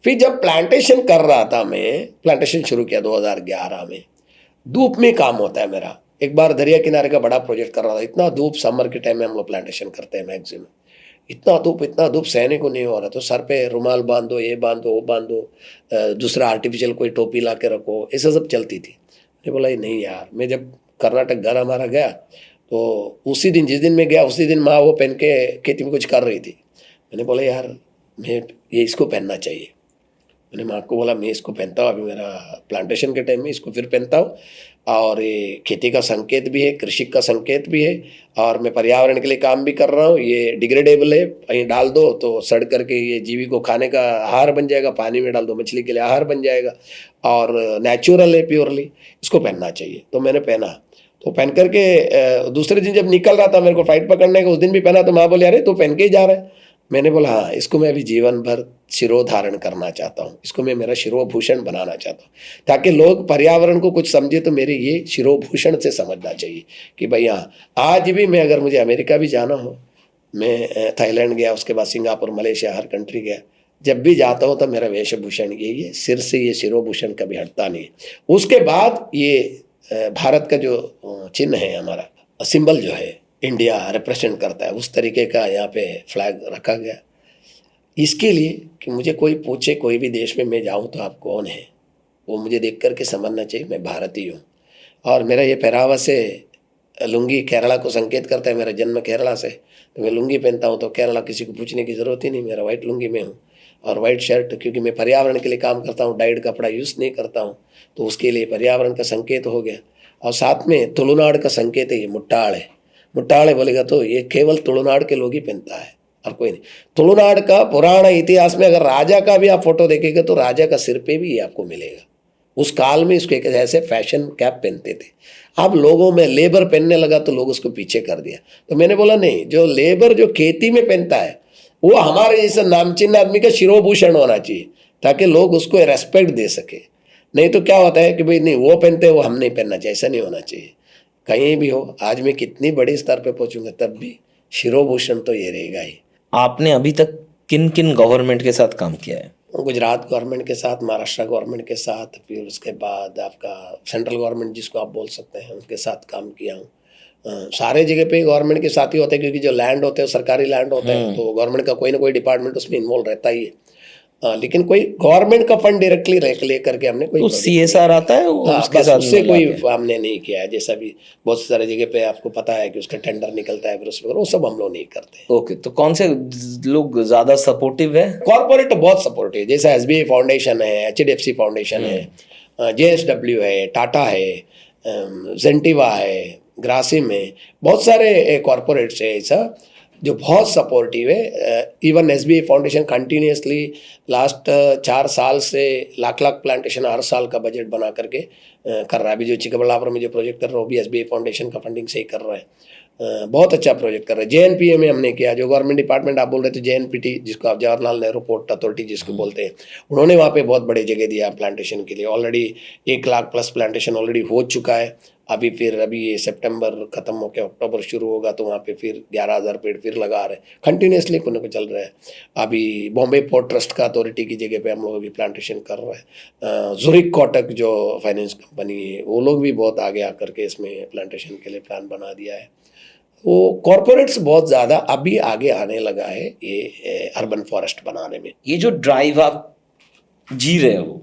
फिर जब प्लांटेशन कर रहा था, मैं प्लांटेशन शुरू किया 2011 में। धूप में काम होता है मेरा। एक बार दरिया किनारे का बड़ा प्रोजेक्ट कर रहा था। इतना धूप समर के टाइम में हम लोग प्लांटेशन करते हैं मैक्सिमम। इतना धूप सहने को नहीं हो रहा। तो सर पे रुमाल बांधो, ये बांधो, वो बांधो, दूसरा आर्टिफिशियल कोई टोपी ला के रखो, ऐसा सब चलती थी। मैंने बोला ये नहीं यार। मैं जब कर्नाटक घर हमारा गया तो उसी दिन, जिस दिन मैं गया उसी दिन माँ वो पहन के खेती में कुछ कर रही थी। मैंने बोला यार मैं ये इसको पहनना चाहिए। मैंने माँ को बोला मैं इसको पहनता हूँ, अभी मेरा प्लांटेशन के टाइम में इसको फिर पहनता हूँ। और ये खेती का संकेत भी है, कृषि का संकेत भी है, और मैं पर्यावरण के लिए काम भी कर रहा हूँ। ये डिग्रेडेबल है, कहीं डाल दो तो सड़ करके ये जीवी को खाने का आहार बन जाएगा, पानी में डाल दो मछली के लिए आहार बन जाएगा, और नेचुरल है प्योरली, इसको पहनना चाहिए। तो मैंने पहना। तो पहन करके दूसरे दिन जब निकल रहा था मेरे को फ्लाइट पकड़ने का, उस दिन भी पहना। तो माँ बोली अरे तू पहन के ही जा रहा है। मैंने बोला हाँ, इसको मैं अभी जीवन भर शिरोधारण करना चाहता हूँ, इसको मैं मेरा शिरोभूषण बनाना चाहता हूँ, ताकि लोग पर्यावरण को कुछ समझे तो मेरे ये शिरोभूषण से समझना चाहिए कि भाई हाँ, आज भी मैं अगर मुझे अमेरिका भी जाना हो, मैं थाईलैंड गया, उसके बाद सिंगापुर, मलेशिया, हर कंट्री गया, जब भी जाता हूँ तो मेरा वेशभूषण यही है। सिर से ये शिरोभूषण कभी हटता नहीं है। उसके बाद ये भारत का जो चिन्ह है, हमारा सिंबल जो है, इंडिया रिप्रेजेंट करता है, उस तरीके का यहाँ पे फ्लैग रखा गया। इसके लिए कि मुझे कोई पूछे कोई भी देश में मैं जाऊँ तो आप कौन है, वो मुझे देख करके समझना चाहिए मैं भारतीय हूँ। और मेरा ये पहरावा से लुंगी केरला को संकेत करता है। मेरा जन्म केरला से, तो मैं लुंगी पहनता हूँ तो केरला किसी को पूछने की ज़रूरत ही नहीं, मेरा वाइट लुंगी में हूँ। और वाइट शर्ट, क्योंकि मैं पर्यावरण के लिए काम करता हूँ, डाइड कपड़ा यूज़ नहीं करता हूँ, तो उसके लिए पर्यावरण का संकेत हो गया। और साथ में तुलुनाड का संकेत है, ये मुट्टाड़ है। मुट्टाड़े बोलेगा तो ये केवल तुलुनाड के लोग ही पहनता है और कोई नहीं। तुलुनाड का पुराना इतिहास में अगर राजा का भी आप फोटो देखेंगे तो राजा का सिर पे भी ये आपको मिलेगा। उस काल में इसको एक ऐसे फैशन कैप पहनते थे। अब लोगों में लेबर पहनने लगा तो लोग उसको पीछे कर दिया। तो मैंने बोला नहीं, जो लेबर जो खेती में पहनता है वो हमारे जैसे नामचीन आदमी का शिरोभूषण होना चाहिए, ताकि लोग उसको रेस्पेक्ट दे सके। नहीं तो क्या होता है कि भाई नहीं वो पहनते हैं वो हम नहीं पहनना चाहिए, ऐसा नहीं होना चाहिए। कहीं भी हो, आज मैं कितनी बड़ी स्तर पे पहुंचूंगा तब भी शिरोभूषण तो ये रहेगा ही। आपने अभी तक किन किन गवर्नमेंट के साथ काम किया है? गुजरात गवर्नमेंट के साथ, महाराष्ट्र गवर्नमेंट के साथ, फिर उसके बाद आपका सेंट्रल गवर्नमेंट जिसको आप बोल सकते हैं उनके साथ काम किया हूँ। सारे जगह पे गवर्नमेंट के साथ ही होते हैं, क्योंकि जो लैंड होते हैं सरकारी लैंड होते हैं, तो गवर्नमेंट का कोई ना कोई डिपार्टमेंट उसमें इन्वॉल्व रहता ही है। लेकिन कोई गवर्नमेंट का फंड डायरेक्टली ले करके हमने कोई तो project CSR आता है वो हाँ, उसके बस साथ उससे मिला कोई के? हमने नहीं किया है। जैसा भी बहुत सारी जगह पे आपको पता है कि उसका टेंडर निकलता है, फिर उसमें वो सब हम लोग नहीं करते। ओके, तो कौन से लोग ज्यादा सपोर्टिव है? कॉर्पोरेट बहुत सपोर्टिव, जैसे SBI फाउंडेशन है, HDFC फाउंडेशन है, JSW है, टाटा है, जेंटिवा है, ग्रासिम है, बहुत सारे कॉर्पोरेट्स है ऐसा जो बहुत सपोर्टिव है। Even SBI foundation continuously last 4 साल से लाख लाख प्लांटेशन हर साल का बजट बना करके कर रहा है। अभी जो चिकबल्लापुर में जो प्रोजेक्ट कर रहा है वो भी SBI फाउंडेशन का फंडिंग से ही कर रहा है। बहुत अच्छा प्रोजेक्ट कर रहे हैं। JNPA में हमने किया, जो गवर्नमेंट डिपार्टमेंट आप बोल रहे थे, JNPT जिसको आप जवाहरलाल नेहरू पोर्ट अथॉरिटी जिसको बोलते हैं, उन्होंने वहाँ पे बहुत बड़े जगह दिया प्लांटेशन के लिए। Already 1 lakh plus plantation already हो चुका है। अभी ये सितंबर खत्म होकर अक्टूबर शुरू होगा तो वहाँ पे फिर 11,000 पेड़ फिर लगा रहे हैं। कंटिन्यूसली कुछ न कुछ चल रहा है। अभी बॉम्बे पोर्ट ट्रस्ट का अथॉरिटी की जगह पे हम लोग अभी प्लांटेशन कर रहे हैं। जुरिक कोटक जो फाइनेंस कंपनी है वो लोग भी बहुत आगे आकर के इसमें प्लांटेशन के लिए प्लान बना दिया है। वो कॉरपोरेट्स बहुत ज़्यादा अभी आगे आने लगा है ये अर्बन फॉरेस्ट बनाने में। ये जो ड्राइव आप जी रहे हो,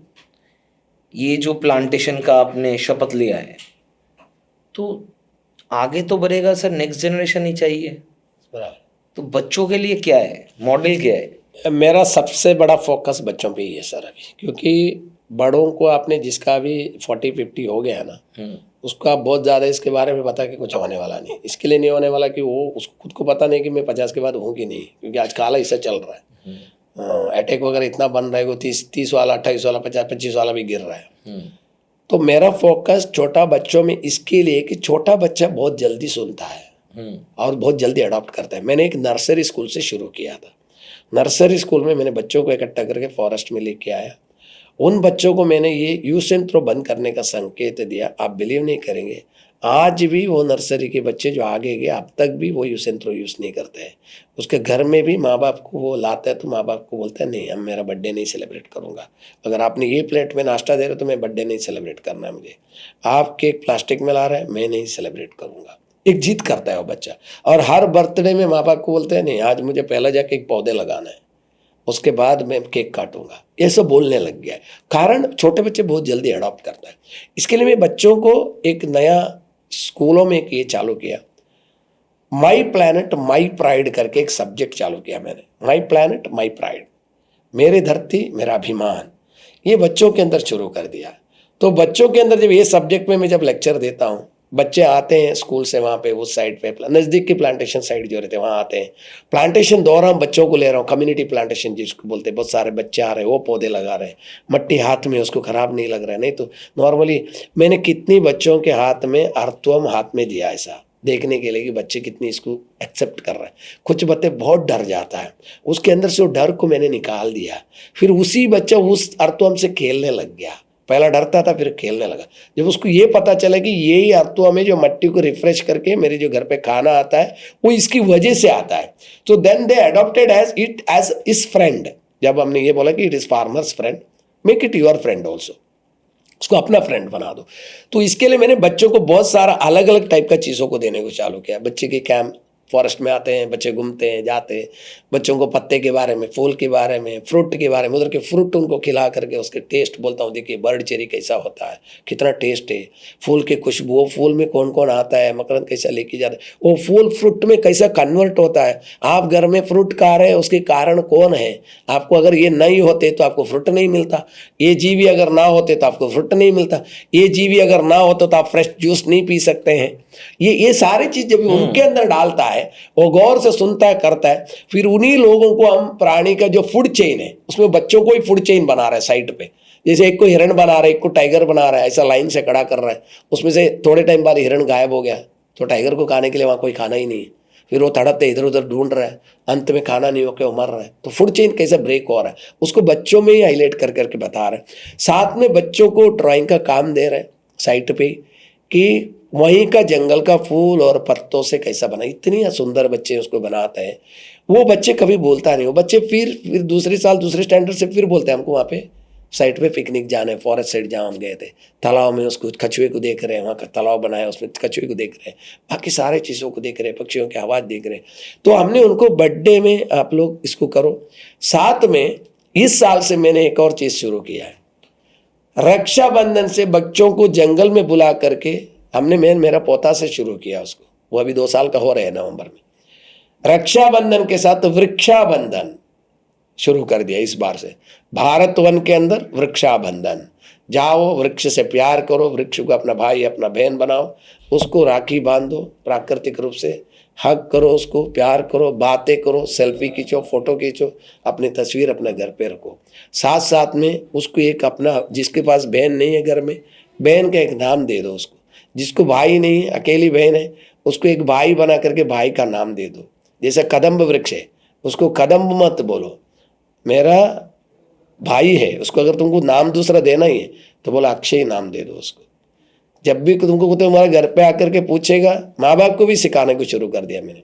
ये जो प्लांटेशन का आपने शपथ लिया है, तो आगे तो बढ़ेगा सर, नेक्स्ट जनरेशन ही चाहिए। तो बच्चों के लिए क्या है, मॉडल क्या है? मेरा सबसे बड़ा फोकस बच्चों पे ही है सर अभी, क्योंकि बड़ों को आपने जिसका अभी 40-50 हो गया ना, उसका बहुत ज़्यादा इसके बारे में पता कि कुछ होने वाला नहीं। इसके लिए नहीं होने वाला कि वो उसको खुद को पता नहीं कि मैं 50 के बाद हूँ कि नहीं, क्योंकि आज काला इससे चल रहा है। अटैक वगैरह इतना बन रहा है, वो 30 वाला, 28 वाला, 50-25 वाला भी गिर रहा है। तो मेरा फोकस छोटा बच्चों में इसके लिए कि छोटा बच्चा बहुत जल्दी सुनता है और बहुत जल्दी अडॉप्ट करता है। मैंने एक नर्सरी स्कूल से शुरू किया था। नर्सरी स्कूल में मैंने बच्चों को इकट्ठा करके फॉरेस्ट में लेके आया। उन बच्चों को मैंने ये यूज एंड थ्रो बंद करने का संकेत दिया। आप बिलीव नहीं करेंगे, आज भी वो नर्सरी के बच्चे जो आगे गए अब तक भी वो यूज एंड थ्रो यूज़ नहीं करते हैं। उसके घर में भी माँ बाप को वो लाता है तो माँ बाप को बोलता है नहीं, हम मेरा बर्थडे नहीं सेलिब्रेट करूँगा। अगर आपने ये प्लेट में नाश्ता दे रहे हो तो मैं बर्थडे नहीं सेलिब्रेट करना है मुझे। आप केक प्लास्टिक में ला रहे हैं, मैं नहीं सेलिब्रेट करूँगा। एक जिद करता है वो बच्चा। और हर बर्थडे में माँ बाप को बोलते हैं नहीं, आज मुझे पहले जाके एक पौधे लगाना है, उसके बाद मैं केक काटूंगा। ये सब बोलने लग गया है। कारण छोटे बच्चे बहुत जल्दी अडॉप्ट करता है। इसके लिए मैं बच्चों को एक नया स्कूलों में ये चालू किया, माई प्लैनेट माई प्राइड करके एक सब्जेक्ट चालू किया मैंने। माई प्लैनेट माई प्राइड, मेरी धरती मेरा अभिमान, ये बच्चों के अंदर शुरू कर दिया। तो बच्चों के अंदर जब ये सब्जेक्ट में मैं जब लेक्चर देता हूँ, बच्चे आते हैं स्कूल से, वहाँ पे उस साइड पे नज़दीक की प्लांटेशन साइड जो रहते हैं वहाँ आते हैं। प्लांटेशन दौरान बच्चों को ले रहा हूँ, कम्युनिटी प्लांटेशन जिसको बोलते हैं। बहुत सारे बच्चे आ रहे हैं, वो पौधे लगा रहे हैं, मट्टी हाथ में उसको ख़राब नहीं लग रहा है। नहीं तो नॉर्मली मैंने कितनी बच्चों के हाथ में अर्थवर्म हाथ में दिया ऐसा देखने के लिए कि बच्चे कितनी इसको एक्सेप्ट कर रहे हैं। कुछ बच्चे बहुत डर जाता है, उसके अंदर से वो डर को मैंने निकाल दिया। फिर उसी बच्चा उस अर्थवर्म से खेलने लग गया। पहला डरता था, फिर खेलने लगा। जब उसको ये पता चला कि यही अर्थवर्म है जो मट्टी को रिफ्रेश करके मेरे जो घर पे खाना आता है वो इसकी वजह से आता है, तो then they adopted as it as is friend. जब हमने ये बोला कि it is farmers friend, make it your friend also, उसको अपना फ्रेंड बना दो। तो इसके लिए मैंने बच्चों को बहुत सारा अलग अलग टाइप का चीज़ों को देने को चालू किया। बच्चे के कैंप फॉरेस्ट में आते हैं, बच्चे घूमते हैं, जाते हैं, बच्चों को पत्ते के बारे में, फूल के बारे में, फ्रूट के बारे में, उधर के फ्रूट उनको खिला करके उसके टेस्ट बोलता हूँ, देखिए बर्ड चेरी कैसा होता है, कितना टेस्ट है, फूल की खुशबू, वो फूल में कौन कौन आता है, मकरंद कैसा लेके जाता है, वो फूल फ्रूट में कैसा कन्वर्ट होता है। आप घर में फ्रूट खा रहे हैं, उसके कारण कौन है? आपको अगर ये नहीं होते तो आपको फ्रूट नहीं मिलता, ये जीवी अगर ना होते तो आपको फ्रूट नहीं मिलता, ये जीवी अगर ना होते तो आप फ्रेश जूस नहीं पी सकते हैं। ये सारी चीज जब उनके अंदर डालता है, वो गौर से सुनता है, करता है, फिर उन्हीं लोगों को हम प्राणी का जो फूड चेन है उसमें बच्चों को ही फूड चेन बना रहा है साइड पे। जैसे एक को हिरण बना रहा है, एक को टाइगर बना रहा है, ऐसा लाइन से खड़ा कर रहा है। उसमें से थोड़े टाइम बाद हिरण गायब हो गया तो टाइगर को खाने के लिए वहां कोई खाना ही नहीं, फिर वो तड़पते इधर उधर ढूंढ रहा है, अंत में खाना नहीं होकर वो मर रहा है। तो फूड चेन कैसे ब्रेक हो रहा है उसको बच्चों में ही हाईलाइट कर करके बता रहे हैं। साथ में बच्चों को ड्राइंग का काम दे रहे हैं साइट पे कि वहीं का जंगल का फूल और पत्तों से कैसा बना। इतनी सुंदर बच्चे उसको बनाते हैं। वो बच्चे कभी बोलता नहीं, वो बच्चे फिर दूसरे साल दूसरे स्टैंडर्ड से फिर बोलते हैं हमको वहाँ पे साइड पे पिकनिक जाना है, फॉरेस्ट साइड जहाँ हम गए थे, तालाब में उसको कछुए को देख रहे हैं, वहाँ का तालाब बनाया उसमें कछुए को देख रहे हैं, बाकी सारे चीज़ों को देख रहे हैं, पक्षियों की आवाज़ देख रहे हैं। तो हमने उनको बर्थडे में आप लोग इसको करो, साथ में इस साल से मैंने एक और चीज शुरू किया है। रक्षाबंधन से बच्चों को जंगल में बुला करके हमने मेरा पोता से शुरू किया उसको, वो अभी 2 साल का हो रहा है नवंबर में। रक्षाबंधन के साथ वृक्षाबंधन शुरू कर दिया इस बार से। भारत वन के अंदर वृक्षाबंधन, जाओ वृक्ष से प्यार करो, वृक्ष को अपना भाई अपना बहन बनाओ, उसको राखी बांधो, प्राकृतिक रूप से हक करो, उसको प्यार करो, बातें करो, सेल्फी खींचो, फोटो खींचो, अपनी तस्वीर अपने घर पे रखो। साथ साथ में उसको एक अपना, जिसके पास बहन नहीं है घर में, बहन का एक नाम दे दो उसको। जिसको भाई नहीं है, अकेली बहन है, उसको एक भाई बना करके भाई का नाम दे दो। जैसे कदम्ब वृक्ष है, उसको कदम्ब मत बोलो, मेरा भाई है, उसको अगर तुमको नाम दूसरा देना ही है तो बोला अक्षय नाम दे दो उसको। जब भी तुमको तुम्हारे घर पे आकर के पूछेगा, माँ बाप को भी सिखाने को शुरू कर दिया मैंने।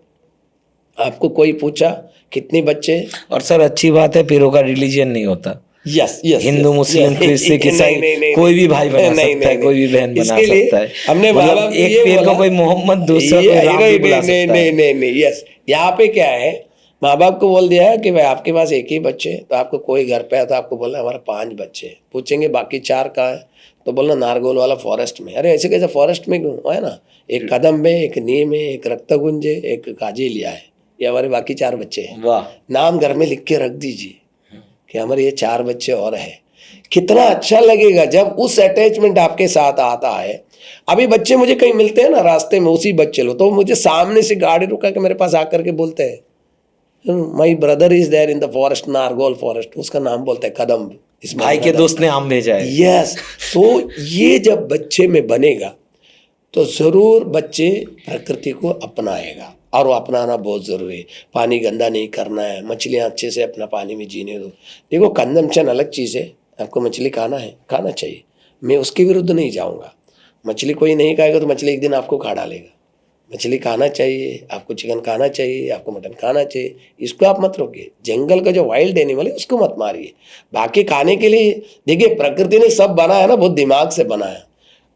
आपको कोई पूछा कितने बच्चे, और सर अच्छी बात है, पीरों का रिलीजन नहीं होता। Yes yes, Hindu Muslim Christian ईसाई कोई भी भाई बना सकता है, कोई भी बहन बना सकता है। हमने मतलब एक पीर को कोई मोहम्मद, दूसरा कोई राम भी बुला सकता है। नहीं, यस। यहाँ पे क्या है, माँ बाप को बोल दिया है कि भाई आपके पास एक ही बच्चे, तो आपको कोई घर पे है तो आपको बोलना हमारा 5 बच्चे हैं। पूछेंगे बाकी 4 कहाँ है, तो बोलना नारगोल वाला फॉरेस्ट में। अरे ऐसे कैसे फॉरेस्ट में क्यों है ना, एक कदम है, एक नीम है, एक रक्तगुंज है, एक काजिलिया है, ये हमारे बाकी 4 बच्चे हैं। वाह, नाम घर में लिख के रख दीजिए कि हमारे ये 4 बच्चे और है। कितना अच्छा लगेगा जब उस अटैचमेंट आपके साथ आता है। अभी बच्चे मुझे कहीं मिलते हैं ना रास्ते में, उसी बच्चे लो, तो मुझे सामने से गाड़ी रुका के मेरे पास आकर के बोलते हैं my brother is there in the forest, Nargol forest, उसका नाम बोलते हैं कदम्ब, इस भाई के दोस्त ने आम भेजा है। यस। तो ये जब बच्चे में बनेगा तो जरूर बच्चे प्रकृति को अपनाएगा, और वो अपनाना बहुत जरूरी है। पानी गंदा नहीं करना है, मछलियाँ अच्छे से अपना पानी में जीने दो। देखो कंजम्पशन अलग चीज़ है, आपको मछली खाना है, खाना चाहिए, मैं उसके विरुद्ध नहीं जाऊँगा। मछली कोई नहीं खाएगा तो मछली एक दिन आपको खा डालेगा। मछली खाना चाहिए, आपको चिकन खाना चाहिए, आपको मटन खाना चाहिए, इसको आप मत रोकिए। जंगल का जो वाइल्ड एनिमल है उसको मत मारिए। बाकी खाने के लिए देखिए प्रकृति ने सब बनाया ना, बहुत दिमाग से बनाया।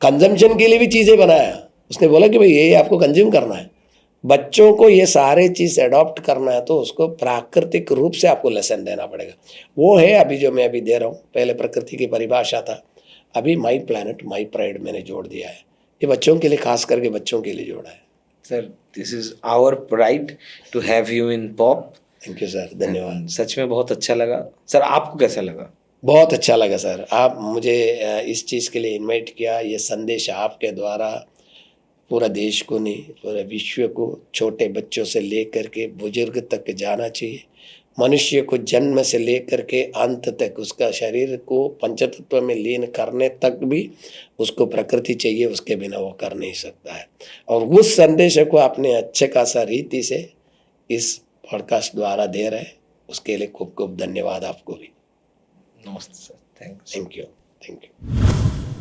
कंजम्पशन के लिए भी चीज़ें बनाया, उसने बोला कि भाई ये आपको कंज्यूम करना है। बच्चों को ये सारे चीज़ अडॉप्ट करना है तो उसको प्राकृतिक रूप से आपको लेसन देना पड़ेगा। वो है अभी जो मैं अभी दे रहा हूँ। पहले प्रकृति की परिभाषा था, अभी माई प्लैनेट माई प्राइड मैंने जोड़ दिया है। ये बच्चों के लिए, खास करके बच्चों के लिए जोड़ा है। Sir this is our pride to have you in Pop. Thank you sir, धन्यवाद। सच में बहुत अच्छा लगा। सर आपको कैसा लगा? बहुत अच्छा लगा सर, आप मुझे इस चीज़ के लिए इनवाइट किया। ये संदेश आपके द्वारा पूरा देश को नहीं, पूरे विश्व को, छोटे बच्चों से लेकर के बुजुर्ग तक जाना चाहिए। मनुष्य को जन्म से लेकर के अंत तक उसका शरीर को पंचतत्व में लीन करने तक भी उसको प्रकृति चाहिए, उसके बिना वो कर नहीं सकता है। और उस संदेश को आपने अच्छे खासा रीति से इस पॉडकास्ट द्वारा दे रहे, उसके लिए खूब खूब धन्यवाद आपको भी। नमस्ते sir, thanks. Thank you, thank you.